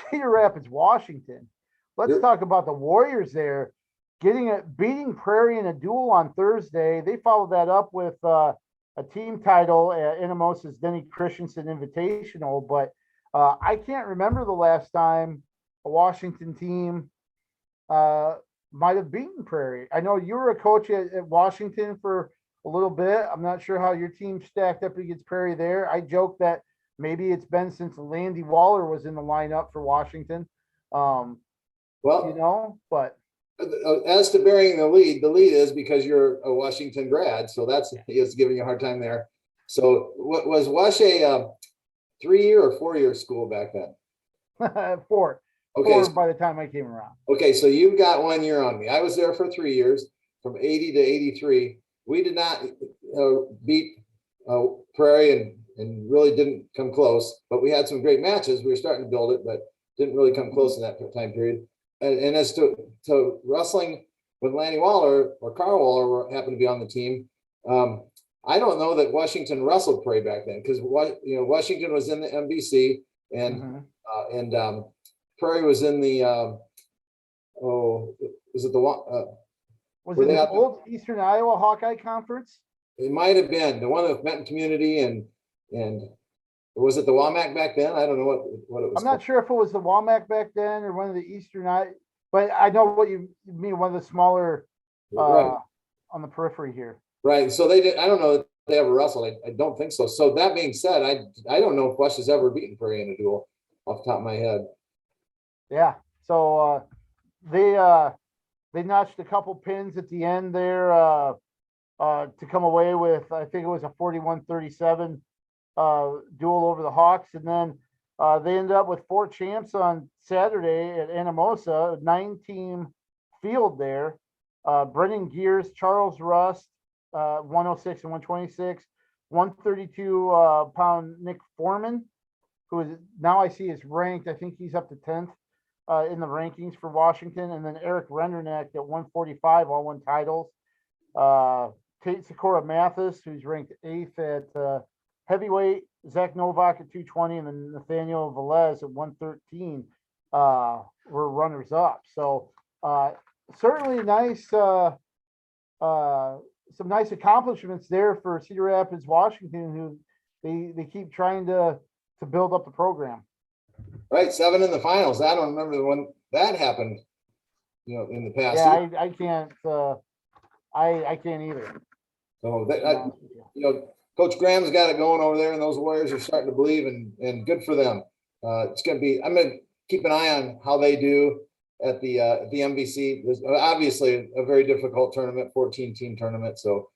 Cedar Rapids, Washington. Let's talk about the Warriors there. Beating Prairie in a duel on Thursday. They followed that up with a team title at Inamosa's Denny Christensen Invitational, but I can't remember the last time a Washington team might have beaten Prairie. I know you were a coach at Washington for a little bit. I'm not sure how your team stacked up against Prairie there. I joke that maybe it's been since Landy Waller was in the lineup for Washington. But as to burying the lead is because you're a Washington grad, so he is giving you a hard time there. So what was Wash a 3-year or 4-year school back then? 4. Okay. 4 by the time I came around. Okay, so you've got 1 year on me. I was there for 3 years, from 80 to 83. We did not beat Prairie and really didn't come close, but we had some great matches. We were starting to build it, but didn't really come close in that time period. And as to wrestling with Lanny Waller or Carl Waller happened to be on the team, I don't know that Washington wrestled Prairie back then, because Washington was in the MVC and Prairie was in the was it the was it the old Eastern Iowa Hawkeye Conference? It might have been the one with Benton Community and was it the WAMAC back then? I don't know what it was. I'm not sure if it was the WAMAC back then or one of the Eastern Iowa, but I know what you mean. One of the smaller on the periphery here. Right. So they did. I don't know if they ever wrestled. I don't think so. So that being said, I don't know if West has ever beaten Prairie in a duel off the top of my head. Yeah. So they notched a couple pins at the end there to come away with, I think it was a 41-37 duel over the Hawks. And then they ended up with 4 champs on Saturday at Anamosa, a 9-team field there. Brendan Gears, Charles Rust, 106 and 126, 132 pound Nick Foreman, who is now I see is ranked, I think he's up to 10th in the rankings for Washington. And then Eric Renderneck at 145, all won titles. Tate Sikora Mathis, who's ranked 8th at heavyweight, Zach Novak at 220, and then Nathaniel Velez at 113 were runners up. So certainly nice, some nice accomplishments there for Cedar Rapids, Washington, who they keep trying to build up the program. Right, 7 in the finals. I don't remember when that happened, in the past. Yeah, I can't. I can't either. So Coach Graham's got it going over there, and those Warriors are starting to believe, and good for them. It's going to be. I'm going to keep an eye on how they do at the MVC. There's obviously a very difficult tournament, 14-team tournament. So,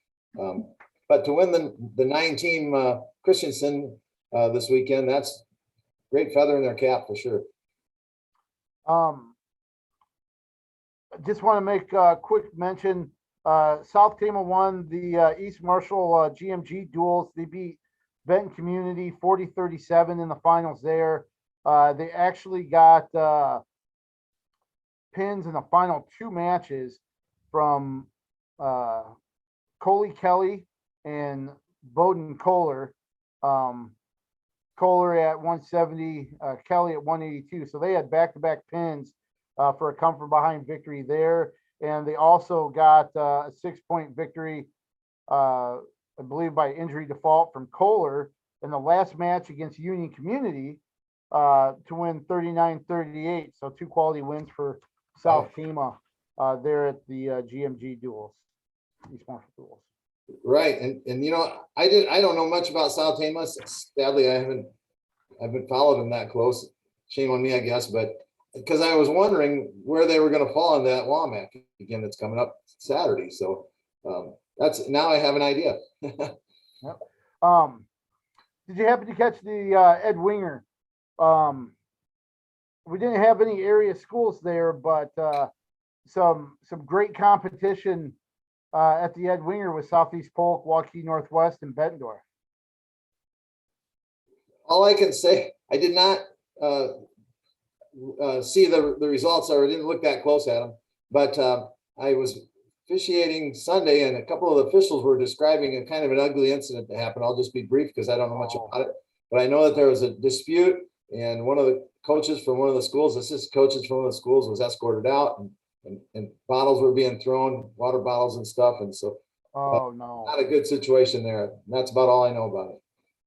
but to win the 9-team Christensen this weekend, that's a great feather in their cap for sure. Just want to make a quick mention. South Tama won the East Marshall GMG duels. They beat Benton Community 40-37 in the finals there. They actually got pins in the final two matches from Coley Kelly and Bowden Kohler. Kohler at 170, Kelly at 182. So they had back-to-back pins for a come from behind victory there. And they also got a 6-point victory, I believe by injury default from Kohler in the last match against Union Community to win 39-38. So 2 quality wins for South Tama there at the GMG duels, East Marshall duels. Right, and you know, I don't know much about South Tama. Sadly, I haven't followed them that close. Shame on me, I guess, but because I was wondering where they were going to fall in that WAMAC again that's coming up Saturday. So that's now I have an idea. Yep. Did you happen to catch the Ed Winger? We didn't have any area schools there, but some great competition at the Ed Winger with Southeast Polk, Waukee Northwest, and Bettendorf. All I can say, I did not see the results, or didn't look that close at them, but I was officiating Sunday, and a couple of the officials were describing a kind of an ugly incident that happened. I'll just be brief because I don't know much about it, but I know that there was a dispute, and one of the coaches from one of the schools, assistant coaches from one of the schools, was escorted out, and bottles were being thrown, water bottles and stuff, and so no, not a good situation there. And that's about all I know about it.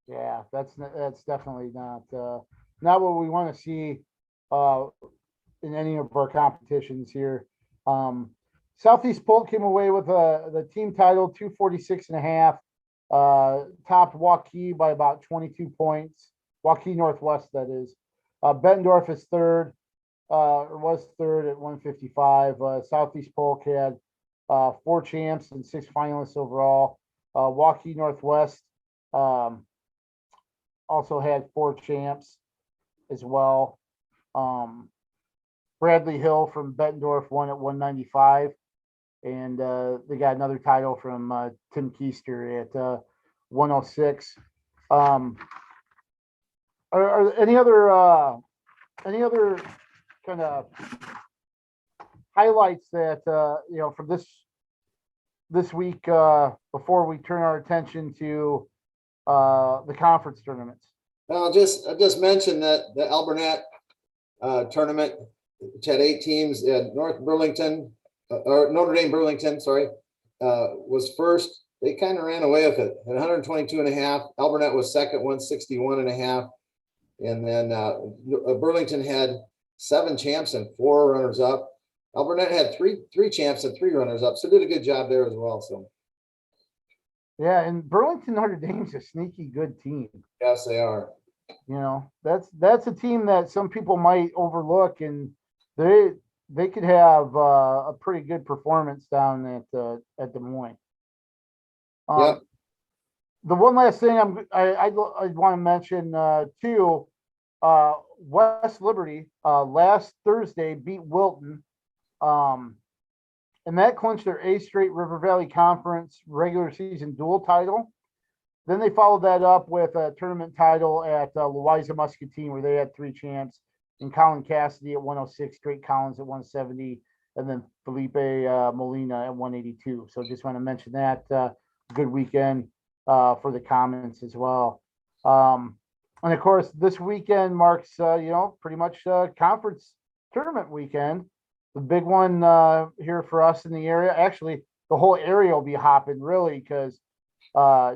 Yeah, that's definitely not what we want to see in any of our competitions here. Southeast Polk came away with the team title 246.5, topped Waukee by about 22 points. Waukee Northwest, that is. Bettendorf is third, or was third at 155. Southeast Polk had 4 champs and 6 finalists overall. Waukee Northwest also had 4 champs as well. Bradley Hill from Bettendorf won at 195, and they got another title from Tim Keister at 106. Are any other kind of highlights that from this week before we turn our attention to the conference tournaments? I'll just mention that the Alburnett tournament, which had 8 teams, Notre Dame Burlington, was first. They kind of ran away with it at 122.5. Alburnett was second, 161.5. And then Burlington had 7 champs and 4 runners up. Alburnett had three champs and 3 runners up. So did a good job there as well. So yeah, and Burlington Notre Dame's a sneaky good team. Yes, they are. That's a team that some people might overlook, and they could have a pretty good performance down at Des Moines. Yep. The one last thing I'd want to mention too, West Liberty last Thursday beat Wilton, and that clinched their 8th straight River Valley Conference regular season dual title. Then they followed that up with a tournament title at Louisa Muscatine, where they had 3 champs, and Colin Cassidy at 106, Drake Collins at 170, and then Felipe Molina at 182. So just want to mention that good weekend for the Commons as well. And of course, this weekend marks pretty much conference tournament weekend. The big one here for us in the area. Actually, the whole area will be hopping really, because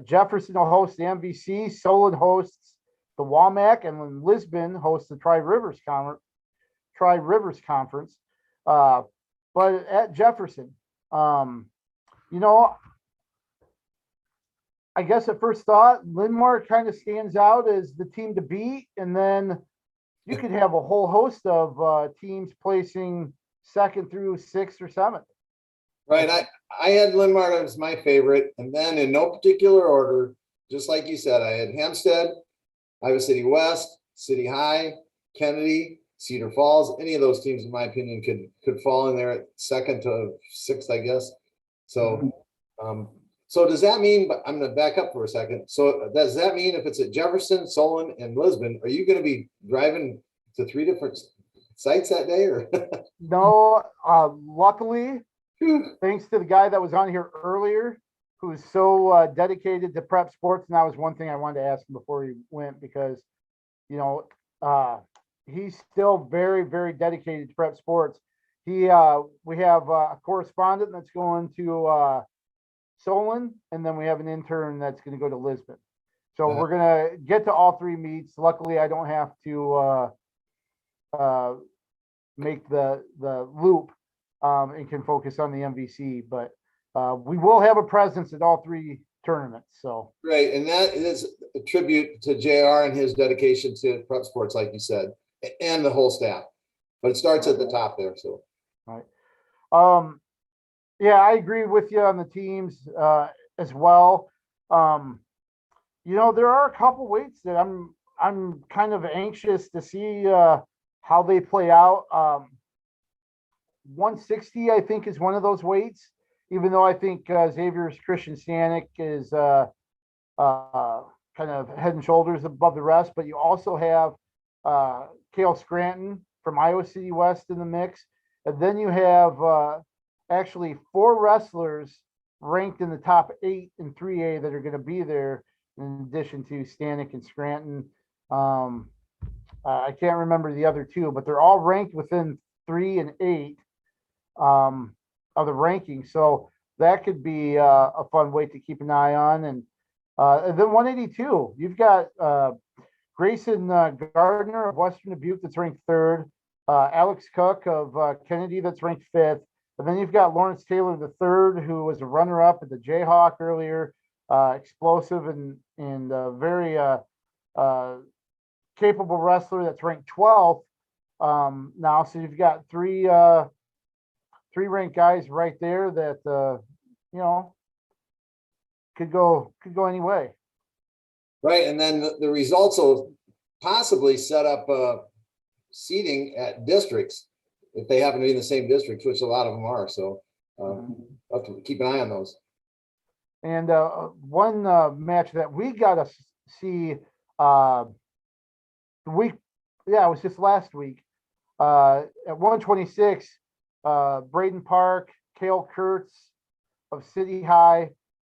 Jefferson will host the MVC, Solon hosts the WAMAC, and then Lisbon hosts the Tri-Rivers Conference. But at Jefferson, I guess at first thought, Linn-Mar kind of stands out as the team to beat, and then you could have a whole host of teams placing 2nd through 6th or 7th. Right. I had Linn-Mar as my favorite, and then in no particular order, just like you said, I had Hempstead, Iowa City West, City High, Kennedy, Cedar Falls. Any of those teams, in my opinion, could fall in there at 2nd to 6th, I guess. So, so does that mean, but I'm going to back up for a second. So does that mean if it's at Jefferson, Solon, and Lisbon, are you going to be driving to 3 different sites that day or? No, luckily, Phew. thanks to the guy that was on here earlier, who's so dedicated to prep sports. And that was one thing I wanted to ask him before he went, because, you know, he's still very, very dedicated to prep sports. We have a correspondent that's going to Solon, and then we have an intern that's going to go to Lisbon. So we're going to get to all 3 meets. Luckily, I don't have to make the loop and can focus on the MVC, but we will have a presence at all 3 tournaments. So Great, and that is a tribute to JR and his dedication to prep sports, like you said, and the whole staff. But it starts at the top there. So, yeah, I agree with you on the teams as well. You know, there are a couple weights that I'm kind of anxious to see how they play out. 160, I think, is one of those weights, even though I think Xavier's Christian Stanek is kind of head and shoulders above the rest. But you also have Cale Scranton from Iowa City West in the mix. And then you have actually 4 wrestlers ranked in the top 8 in 3A that are going to be there, in addition to Stanek and Scranton. I can't remember the other 2, but they're all ranked within 3 and 8 of the ranking. So that could be a fun weight to keep an eye on. And then 182, you've got Grayson Gardner of Western Dubuque that's ranked 3rd, Alex Cook of Kennedy that's ranked 5th, and then you've got Lawrence Taylor the 3rd, who was a runner-up at the Jayhawk earlier, explosive and very capable wrestler that's ranked 12th now. So you've got 3 ranked guys right there that you know, could go any way. right, and then the results will possibly set up seating at districts if they happen to be in the same districts, which a lot of them are. So we'll have to keep an eye on those. And one match that we got to see it was just last week at 126, Braden Park, Cale Kurtz of City High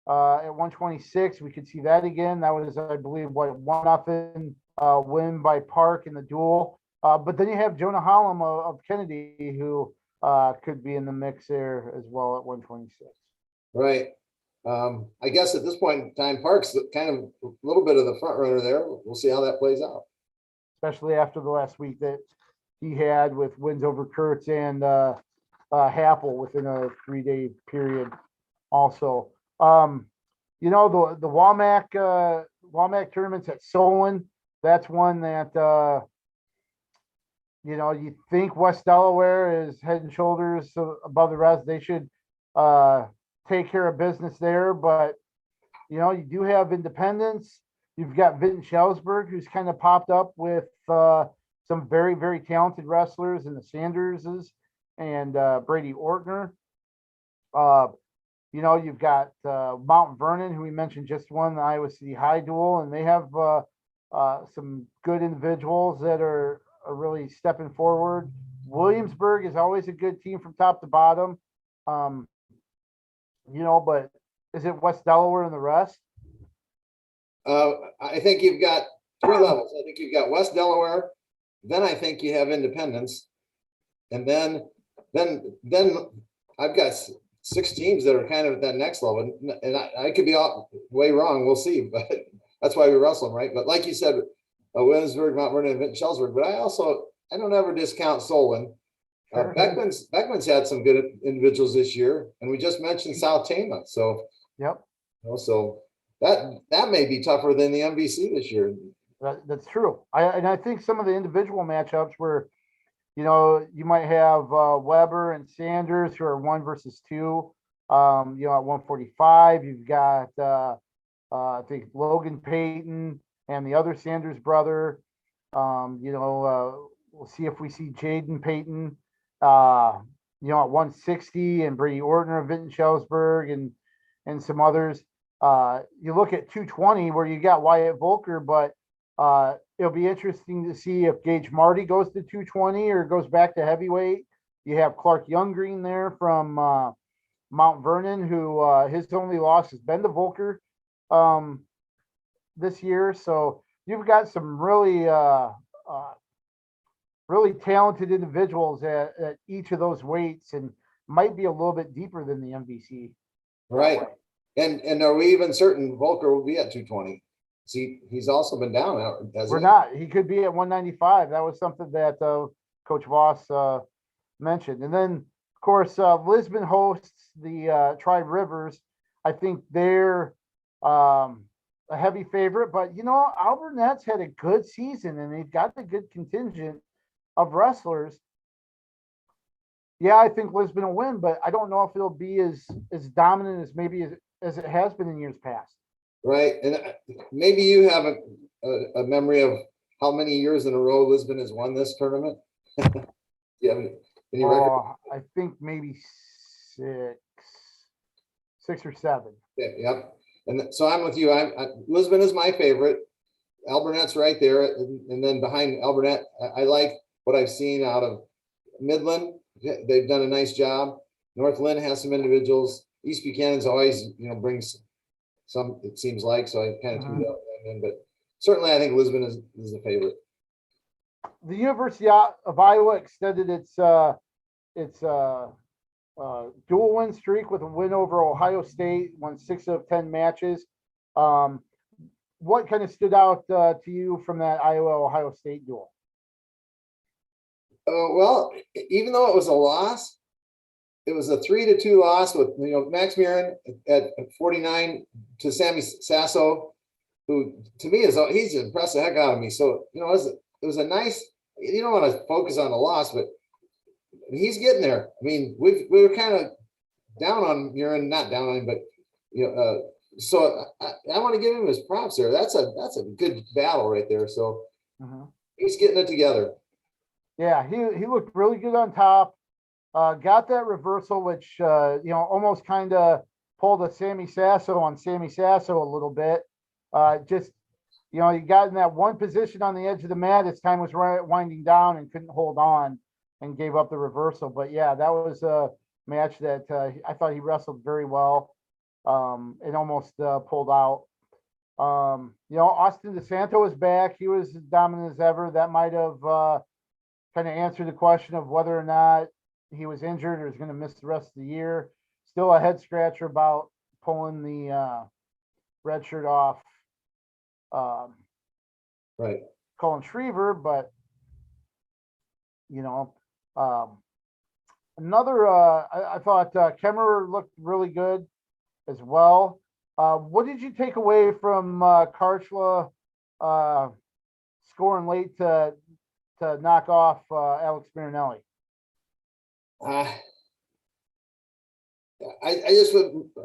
at 126. We could see that again. That was, I believe, what, 1-0 win by Park in the duel. But then you have Jonah Hollum of Kennedy, who could be in the mix there as well at 126. Right. I guess at this point in time, Park's kind of a little bit of the front runner there. We'll see how that plays out. Especially after the last week that he had with wins over Kurtz and Happel within a 3-day period also. You know, the WAMAC tournaments at Solon, that's one that you know, you think West Delaware is head and shoulders above the rest. They should take care of business there. But, you know, you do have independents. You've got Vinton Schellsberg, who's kind of popped up with some very, very talented wrestlers in the Sanderses and Brady Ortner. You know, you've got Mount Vernon, who we mentioned just won the Iowa City High duel, and they have some good individuals that are really stepping forward. Williamsburg is always a good team from top to bottom. You know, but is it West Delaware and the rest? I think you've got 3 levels. I think you've got West Delaware. Then I think you have Independence. And then I've got 6 teams that are kind of at that next level. And I could be way wrong. We'll see. But that's why we wrestle them, right? But like you said, Williamsburg, Mount Vernon, and Vinton Schellsburg. But I don't ever discount Solon. Beckman's had some good individuals this year, and we just mentioned South Tama. So, yep. You know, so that may be tougher than the MVC this year. That's true. I think some of the individual matchups where, you know, you might have Weber and Sanders, who are 1 versus 2. You know, at 145, you've got I think Logan Payton and the other Sanders brother. You know, we'll see if we see Jaden Payton, at 160, and Brady Ortner of Vinton-Schellsburg and some others. You look at 220 where you got Wyatt Volker, but it'll be interesting to see if Gage Marty goes to 220 or goes back to heavyweight. You have Clark Younggreen there from Mount Vernon, who his only loss has been to Volker this year. So you've got some really talented individuals at each of those weights, and might be a little bit deeper than the MVC. Right. And are we even certain Volker will be at 220? See, he's also been down. We're not. He could be at 195. That was something that Coach Voss mentioned. And then, of course, Lisbon hosts the Tri Rivers. I think they're a heavy favorite, but Alburnette's had a good season, and they've got a good contingent of wrestlers. Yeah, I think Lisbon will win, but I don't know if it'll be as dominant as maybe as it has been in years past. Right. And maybe you have a memory of how many years in a row Lisbon has won this tournament. You have any record? I think maybe six or seven. Yeah, yep. And so I'm with you. Lisbon is my favorite. Alburnette's right there. And then behind Alburnette, I like what I've seen out of Midland. They've done a nice job. North Lynn has some individuals. East Buchanan's always, brings some, it seems like, so I kind of threw that in, but certainly I think Lisbon is the favorite. The University of Iowa extended its dual win streak with a win over Ohio State, won 6 of 10 matches. What kind of stood out to you from that Iowa-Ohio State duel? Well, even though it was a loss, it was a 3-2 loss with Max Mirren at 49 to Sammy Sasso, who to me he's impressed the heck out of me. So it was a nice. You don't want to focus on the loss, but he's getting there. I mean, we were kind of down on Mirren, not down on him, but so I want to give him his props there. That's a good battle right there. So he's getting it together. Yeah, he looked really good on top. Got that reversal, which almost kind of pulled a Sammy Sasso on Sammy Sasso a little bit. You got in that one position on the edge of the mat as time was winding down and couldn't hold on and gave up the reversal. But yeah, that was a match that I thought he wrestled very well. And almost pulled out. Austin DeSanto was back. He was as dominant as ever. That might have kind of answered the question of whether or not he was injured or is going to miss the rest of the year. Still a head scratcher about pulling the red shirt off. Right. Colin Schriever, but another. I thought Kemmerer looked really good as well. What did you take away from Karchla scoring late to knock off Alex Marinelli? I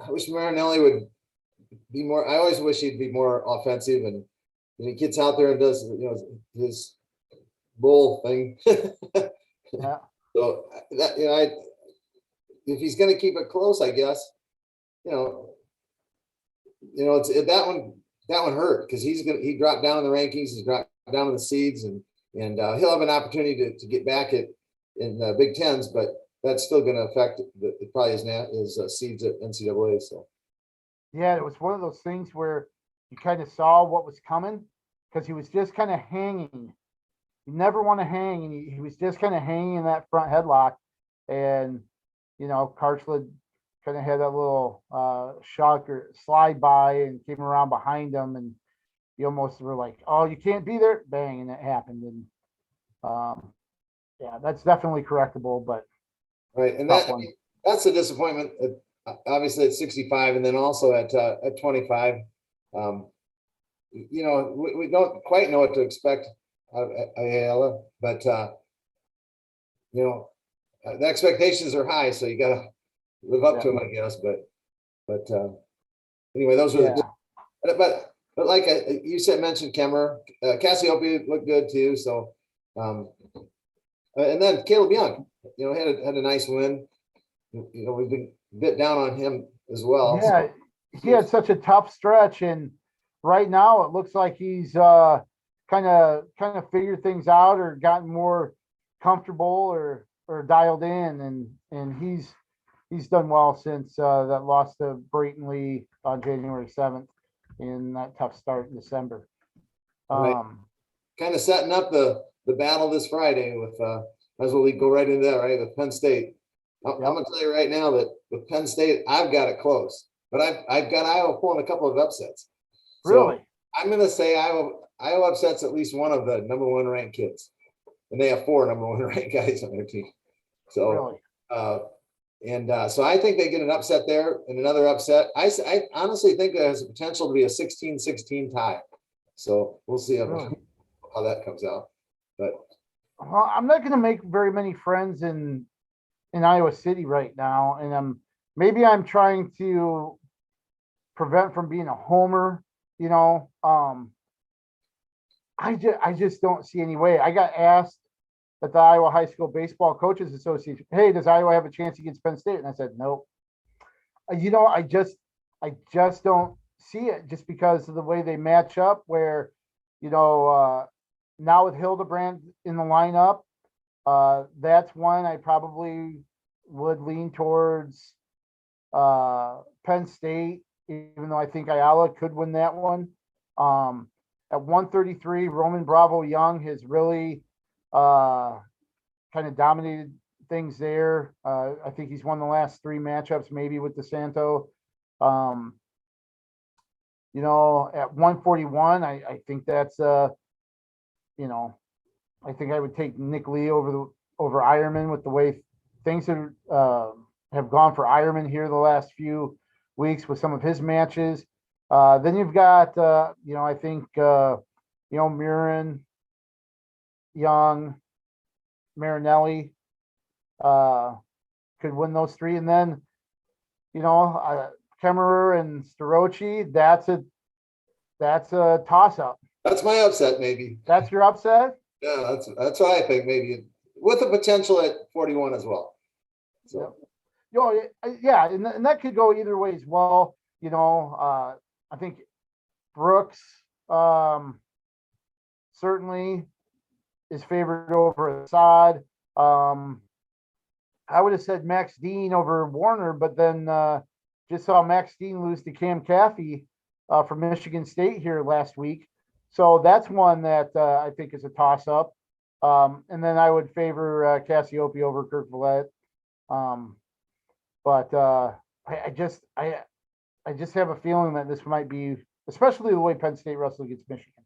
wish Marinelli would be more. I always wish he'd be more offensive, and he gets out there and does his bull thing. Yeah. So that if he's going to keep it close, I guess. It's that one hurt because he dropped down in the rankings, he's dropped down in the seeds, and he'll have an opportunity to get back in Big Tens, but that's still going to affect probably his seeds at NCAA. So yeah, it was one of those things where you kind of saw what was coming because he was just kind of hanging. You never want to hang, and he was just kind of hanging in that front headlock, and Karchla kind of had that little shock or slide by and came around behind him, and you almost were like, "Oh, you can't be there!" Bang, and it happened. And yeah, that's definitely correctable. But right, and that's a disappointment. Obviously at 65, and then also at 25. We don't quite know what to expect out of Ayala, but the expectations are high, so you got to live up to them, I guess. But anyway, those were but like you mentioned Kemmerer, Cassiopeia looked good too. So and then Caleb Young, had a nice win. We've been a bit down on him as well. Yeah, he had such a tough stretch, and right now it looks like he's kind of figured things out or gotten more comfortable or dialed in, and he's done well since that loss to Brayton Lee on January 7th in that tough start in December. Right. Kind of setting up the battle this Friday with might as well we go right into that, right, with Penn State. I'm gonna tell you right now that with Penn State, I've got it close, but I've got Iowa pulling a couple of upsets. Really? So I'm gonna say Iowa upsets at least one of the number one ranked kids, and they have 4 number one ranked guys on their team. So, really? So I think they get an upset there and another upset. I honestly think it has the potential to be a 16-16 tie. So we'll see how that comes out. But I'm not going to make very many friends in Iowa City right now, and maybe I'm trying to prevent from being a homer. I just don't see any way. I got asked at the Iowa High School Baseball Coaches Association, "Hey, does Iowa have a chance against Penn State?" And I said, "Nope." I just don't see it, just because of the way they match up. Where, now with Hildebrand in the lineup, that's one I probably would lean towards Penn State, even though I think Ayala could win that one. At 133, Roman Bravo Young has really kind of dominated things there. I think he's won the last 3 matchups, maybe with DeSanto. At 141, I think that's I think I would take Nick Lee over Ironman with the way things have gone for Ironman here the last few weeks with some of his matches. Then you've got I think Murin, Young, Marinelli could win those 3, and then Kemmerer and Starocci. That's a toss up. That's my upset, maybe. That's your upset? Yeah, that's what I think, maybe with the potential at 41 as well. So yeah, and that could go either way as well. I think Brooks certainly is favored over Assad. I would have said Max Dean over Warner, but then just saw Max Dean lose to Cam Caffey from Michigan State here last week. So that's one that I think is a toss-up. And then I would favor Cassiope over Kirk Villette. But I just have a feeling that this might be, especially the way Penn State wrestled against Michigan.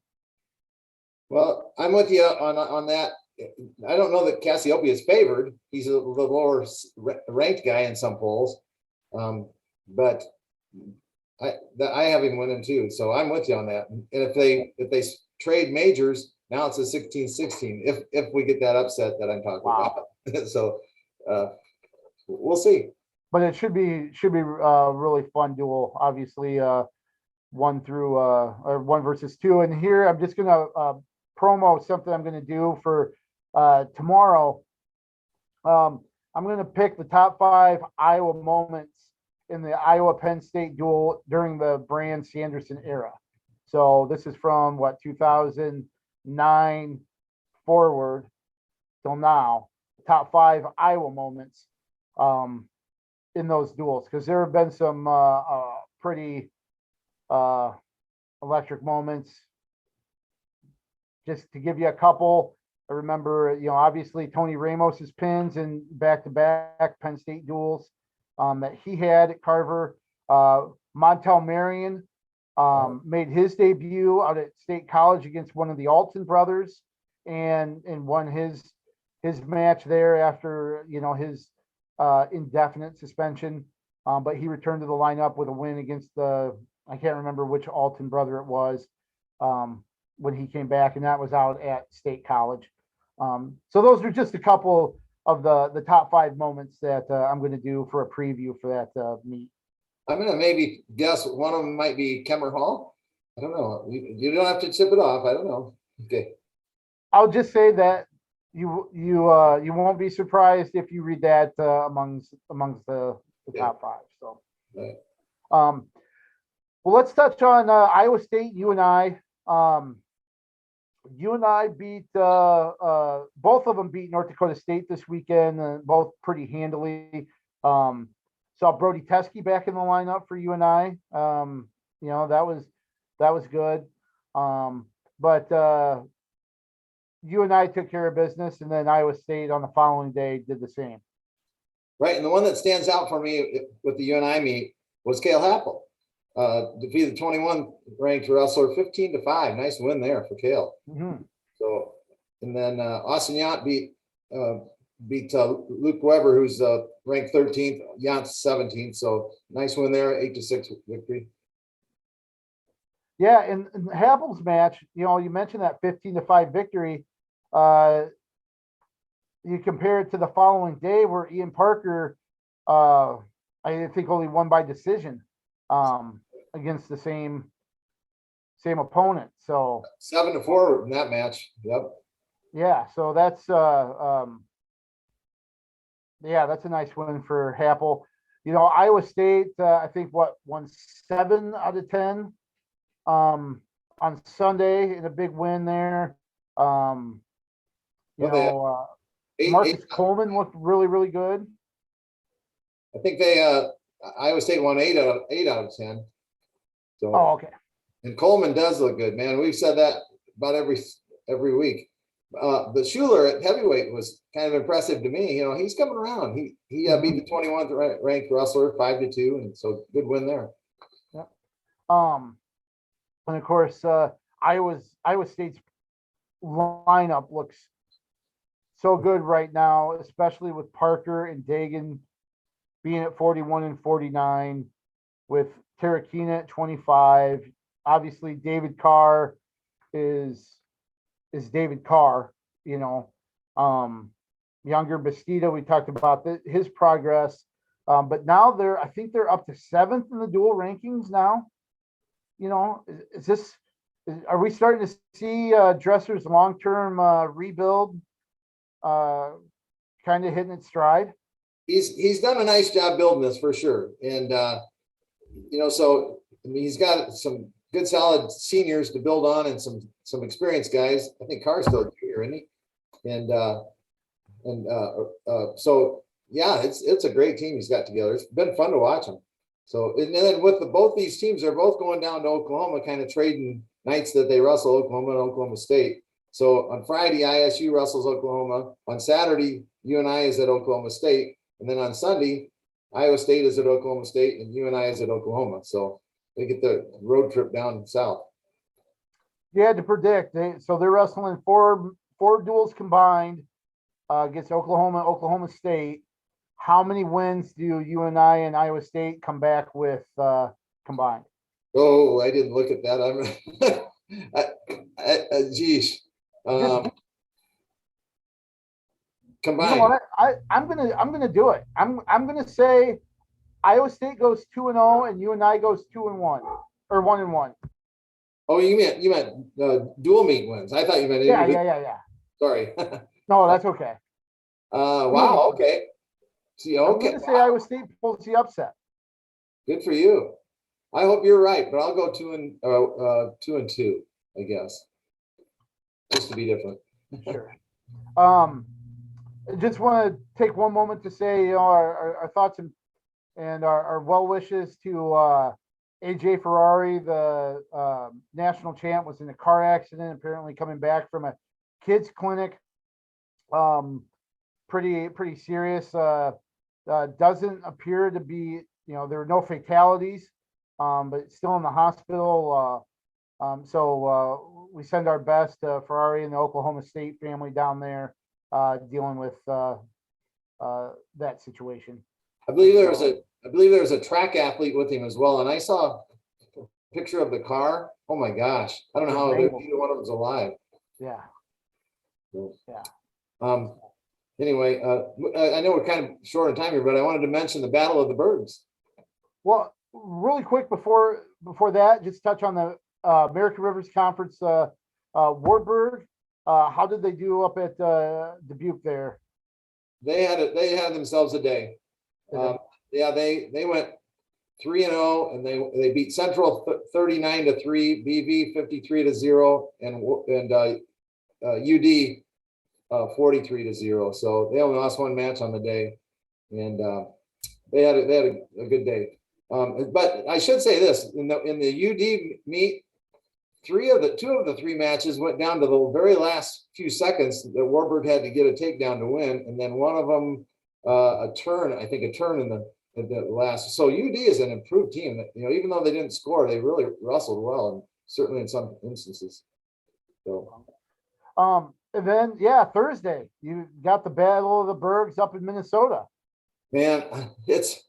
Well, I'm with you on that. I don't know that Cassiope is favored. He's the lower ranked guy in some polls, but I have him winning too. So I'm with you on that. And if they trade majors, now it's a 16-16. If we get that upset that I'm talking about, so we'll see. But it should be a really fun duel. Obviously, 1 versus 2. And here I'm just gonna promo something I'm gonna do for tomorrow. I'm gonna pick the top 5 Iowa moments in the Iowa Penn State duel during the Brand Sanderson era. So this is from 2009 forward till now. Top 5 Iowa moments in those duels, because there have been some pretty electric moments. Just to give you a couple, I remember, obviously Tony Ramos's pins in back-to-back Penn State duels that he had at Carver. Montel Marion made his debut out at State College against one of the Alton brothers and won his match there after, his indefinite suspension. But he returned to the lineup with a win against I can't remember which Alton brother it was when he came back, and that was out at State College. So those are just a couple of the top 5 moments that I'm going to do for a preview for that meet. I'm going to maybe guess one of them might be Kemmer Hall. I don't know. You don't have to tip it off. I don't know. Okay. I'll just say that you won't be surprised if you read that amongst the top five. So, Right. well, let's touch on Iowa State. You and I beat both of them beat North Dakota State this weekend, both pretty handily. Saw Brody Teske back in the lineup for you and I. That was good. But you and I took care of business, and then Iowa State on the following day did the same. Right, and the one that stands out for me with the UNI meet was Cale Happel. Defeated 21 ranked wrestler 15-5. Nice win there for Cale. Mm-hmm. So, and then Austin Yant beat Luke Weber, who's ranked 13th. Yant's 17th. So nice win there, 8-6 victory. Yeah, and Happel's match, you mentioned that 15-5 victory. You compare it to the following day where Ian Parker, I think, only won by decision against the same opponent. So 7-4 in that match. Yep. Yeah, so that's that's a nice win for Happel. Iowa State, I think won 7 out of 10 on Sunday in a big win there. Marcus Coleman looked really, really good. I think Iowa State won 8 out of 10. So, okay. And Coleman does look good, man. We've said that about every week. The Schuler at heavyweight was kind of impressive to me. He's coming around. He beat the 21st ranked wrestler 5-2, and so good win there. Yep. And of course, Iowa State's lineup looks so good right now, especially with Parker and Dagan being at 41 and 49, with Tarakina at 25. Obviously, David Carr is David Carr. Younger Bastida, we talked about his progress, but now I think they're up to 7th in the dual rankings now. Are we starting to see Dresser's long-term rebuild kind of hitting its stride? He's done a nice job building this for sure. And, so he's got some good solid seniors to build on and some experienced guys. I think Carr's still here, isn't he? And so, yeah, it's a great team he's got together. It's been fun to watch him. So, and then with both these teams, they're both going down to Oklahoma, kind of trading nights that they wrestle Oklahoma and Oklahoma State. So on Friday, ISU wrestles Oklahoma. On Saturday, UNI is at Oklahoma State. And then on Sunday, Iowa State is at Oklahoma State and UNI is at Oklahoma. So they get the road trip down south. Yeah, to predict. They're wrestling four duels combined against Oklahoma State. How many wins do UNI and Iowa State come back with combined? Oh, I didn't look at that. Geez. Combined. You know what? I'm gonna do it. I'm gonna say Iowa State goes 2-0 and UNI goes 2-1 or 1-1. Oh, you meant dual meet wins. I thought you meant yeah. Sorry. No, that's okay. Wow. Okay. See, okay. I'm gonna say Iowa State pulls the upset. Good for you. I hope you're right, but I'll go 2-2, I guess, just to be different. Sure. I just want to take one moment to say, our thoughts and our well wishes to AJ Ferrari, the national champ, was in a car accident, apparently coming back from a kids clinic. Pretty serious. Doesn't appear to be, there were no fatalities, but still in the hospital. So we send our best to Ferrari and the Oklahoma State family down there dealing with that situation. I believe there was a track athlete with him as well, and I saw a picture of the car. Oh my gosh, I don't know how either one of them's alive. Yeah. Yeah. Anyway, I know we're kind of short on time here, but I wanted to mention the Battle of the Birds. Well, really quick before that, just touch on the American Rivers Conference. Wartburg How did they do up at Dubuque there? They had themselves a day. Yeah, they went 3-0, and they beat Central 39-3, BV 53-0, and UD 43-0. So they only lost one match on the day, and they had a good day. But I should say this: in the UD meet, two of the three matches went down to the very last few seconds that Warburg had to get a takedown to win, and then one of them a turn in the last. So UD is an improved team. Even though they didn't score, they really wrestled well, and certainly in some instances. So. And then Thursday you got the Battle of the Bergs up in Minnesota. Man, it's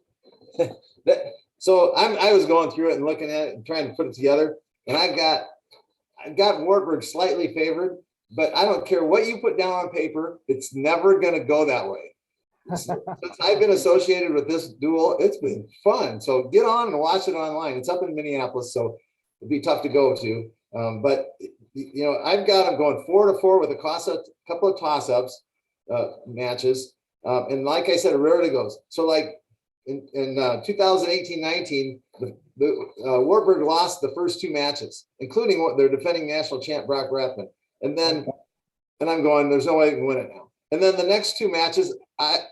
so I was going through it and looking at it and trying to put it together, and I've got Warburg slightly favored, but I don't care what you put down on paper, it's never going to go that way. Since I've been associated with this duel, it's been fun. So get on and watch it online. It's up in Minneapolis, so it'd be tough to go to. But I've got them going 4-4 with a couple of toss-ups matches. And like I said, it rarely goes. So like in 2018-19, the Warburg lost the first two matches, including their defending national champ Brock Rathman. And I'm going, there's no way they can win it now. And then the next two matches,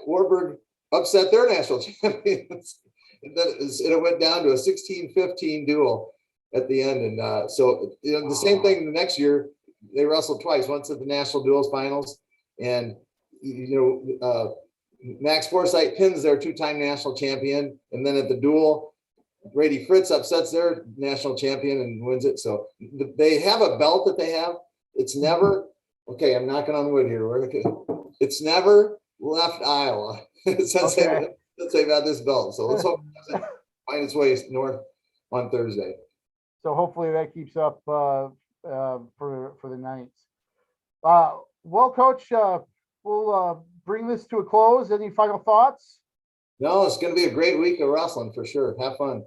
Warburg upset their national champions. And it went down to a 16-15 duel at the end. And so the same thing the next year, they wrestled twice, once at the national duels finals. And, Max Forsythe pins their two-time national champion. And then at the duel, Brady Fritz upsets their national champion and wins it. So they have a belt that they have. It's never, okay, I'm knocking on wood here. It's never left Iowa since they've had this belt. So let's hope it doesn't find its way north on Thursday. So hopefully that keeps up for the Knights. Well, Coach, we'll bring this to a close. Any final thoughts? No, it's going to be a great week of wrestling for sure. Have fun.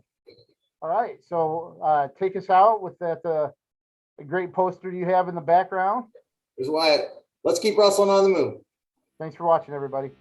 All right. So take us out with that great poster you have in the background. Here's Wyatt. Let's keep wrestling on the move. Thanks for watching, everybody.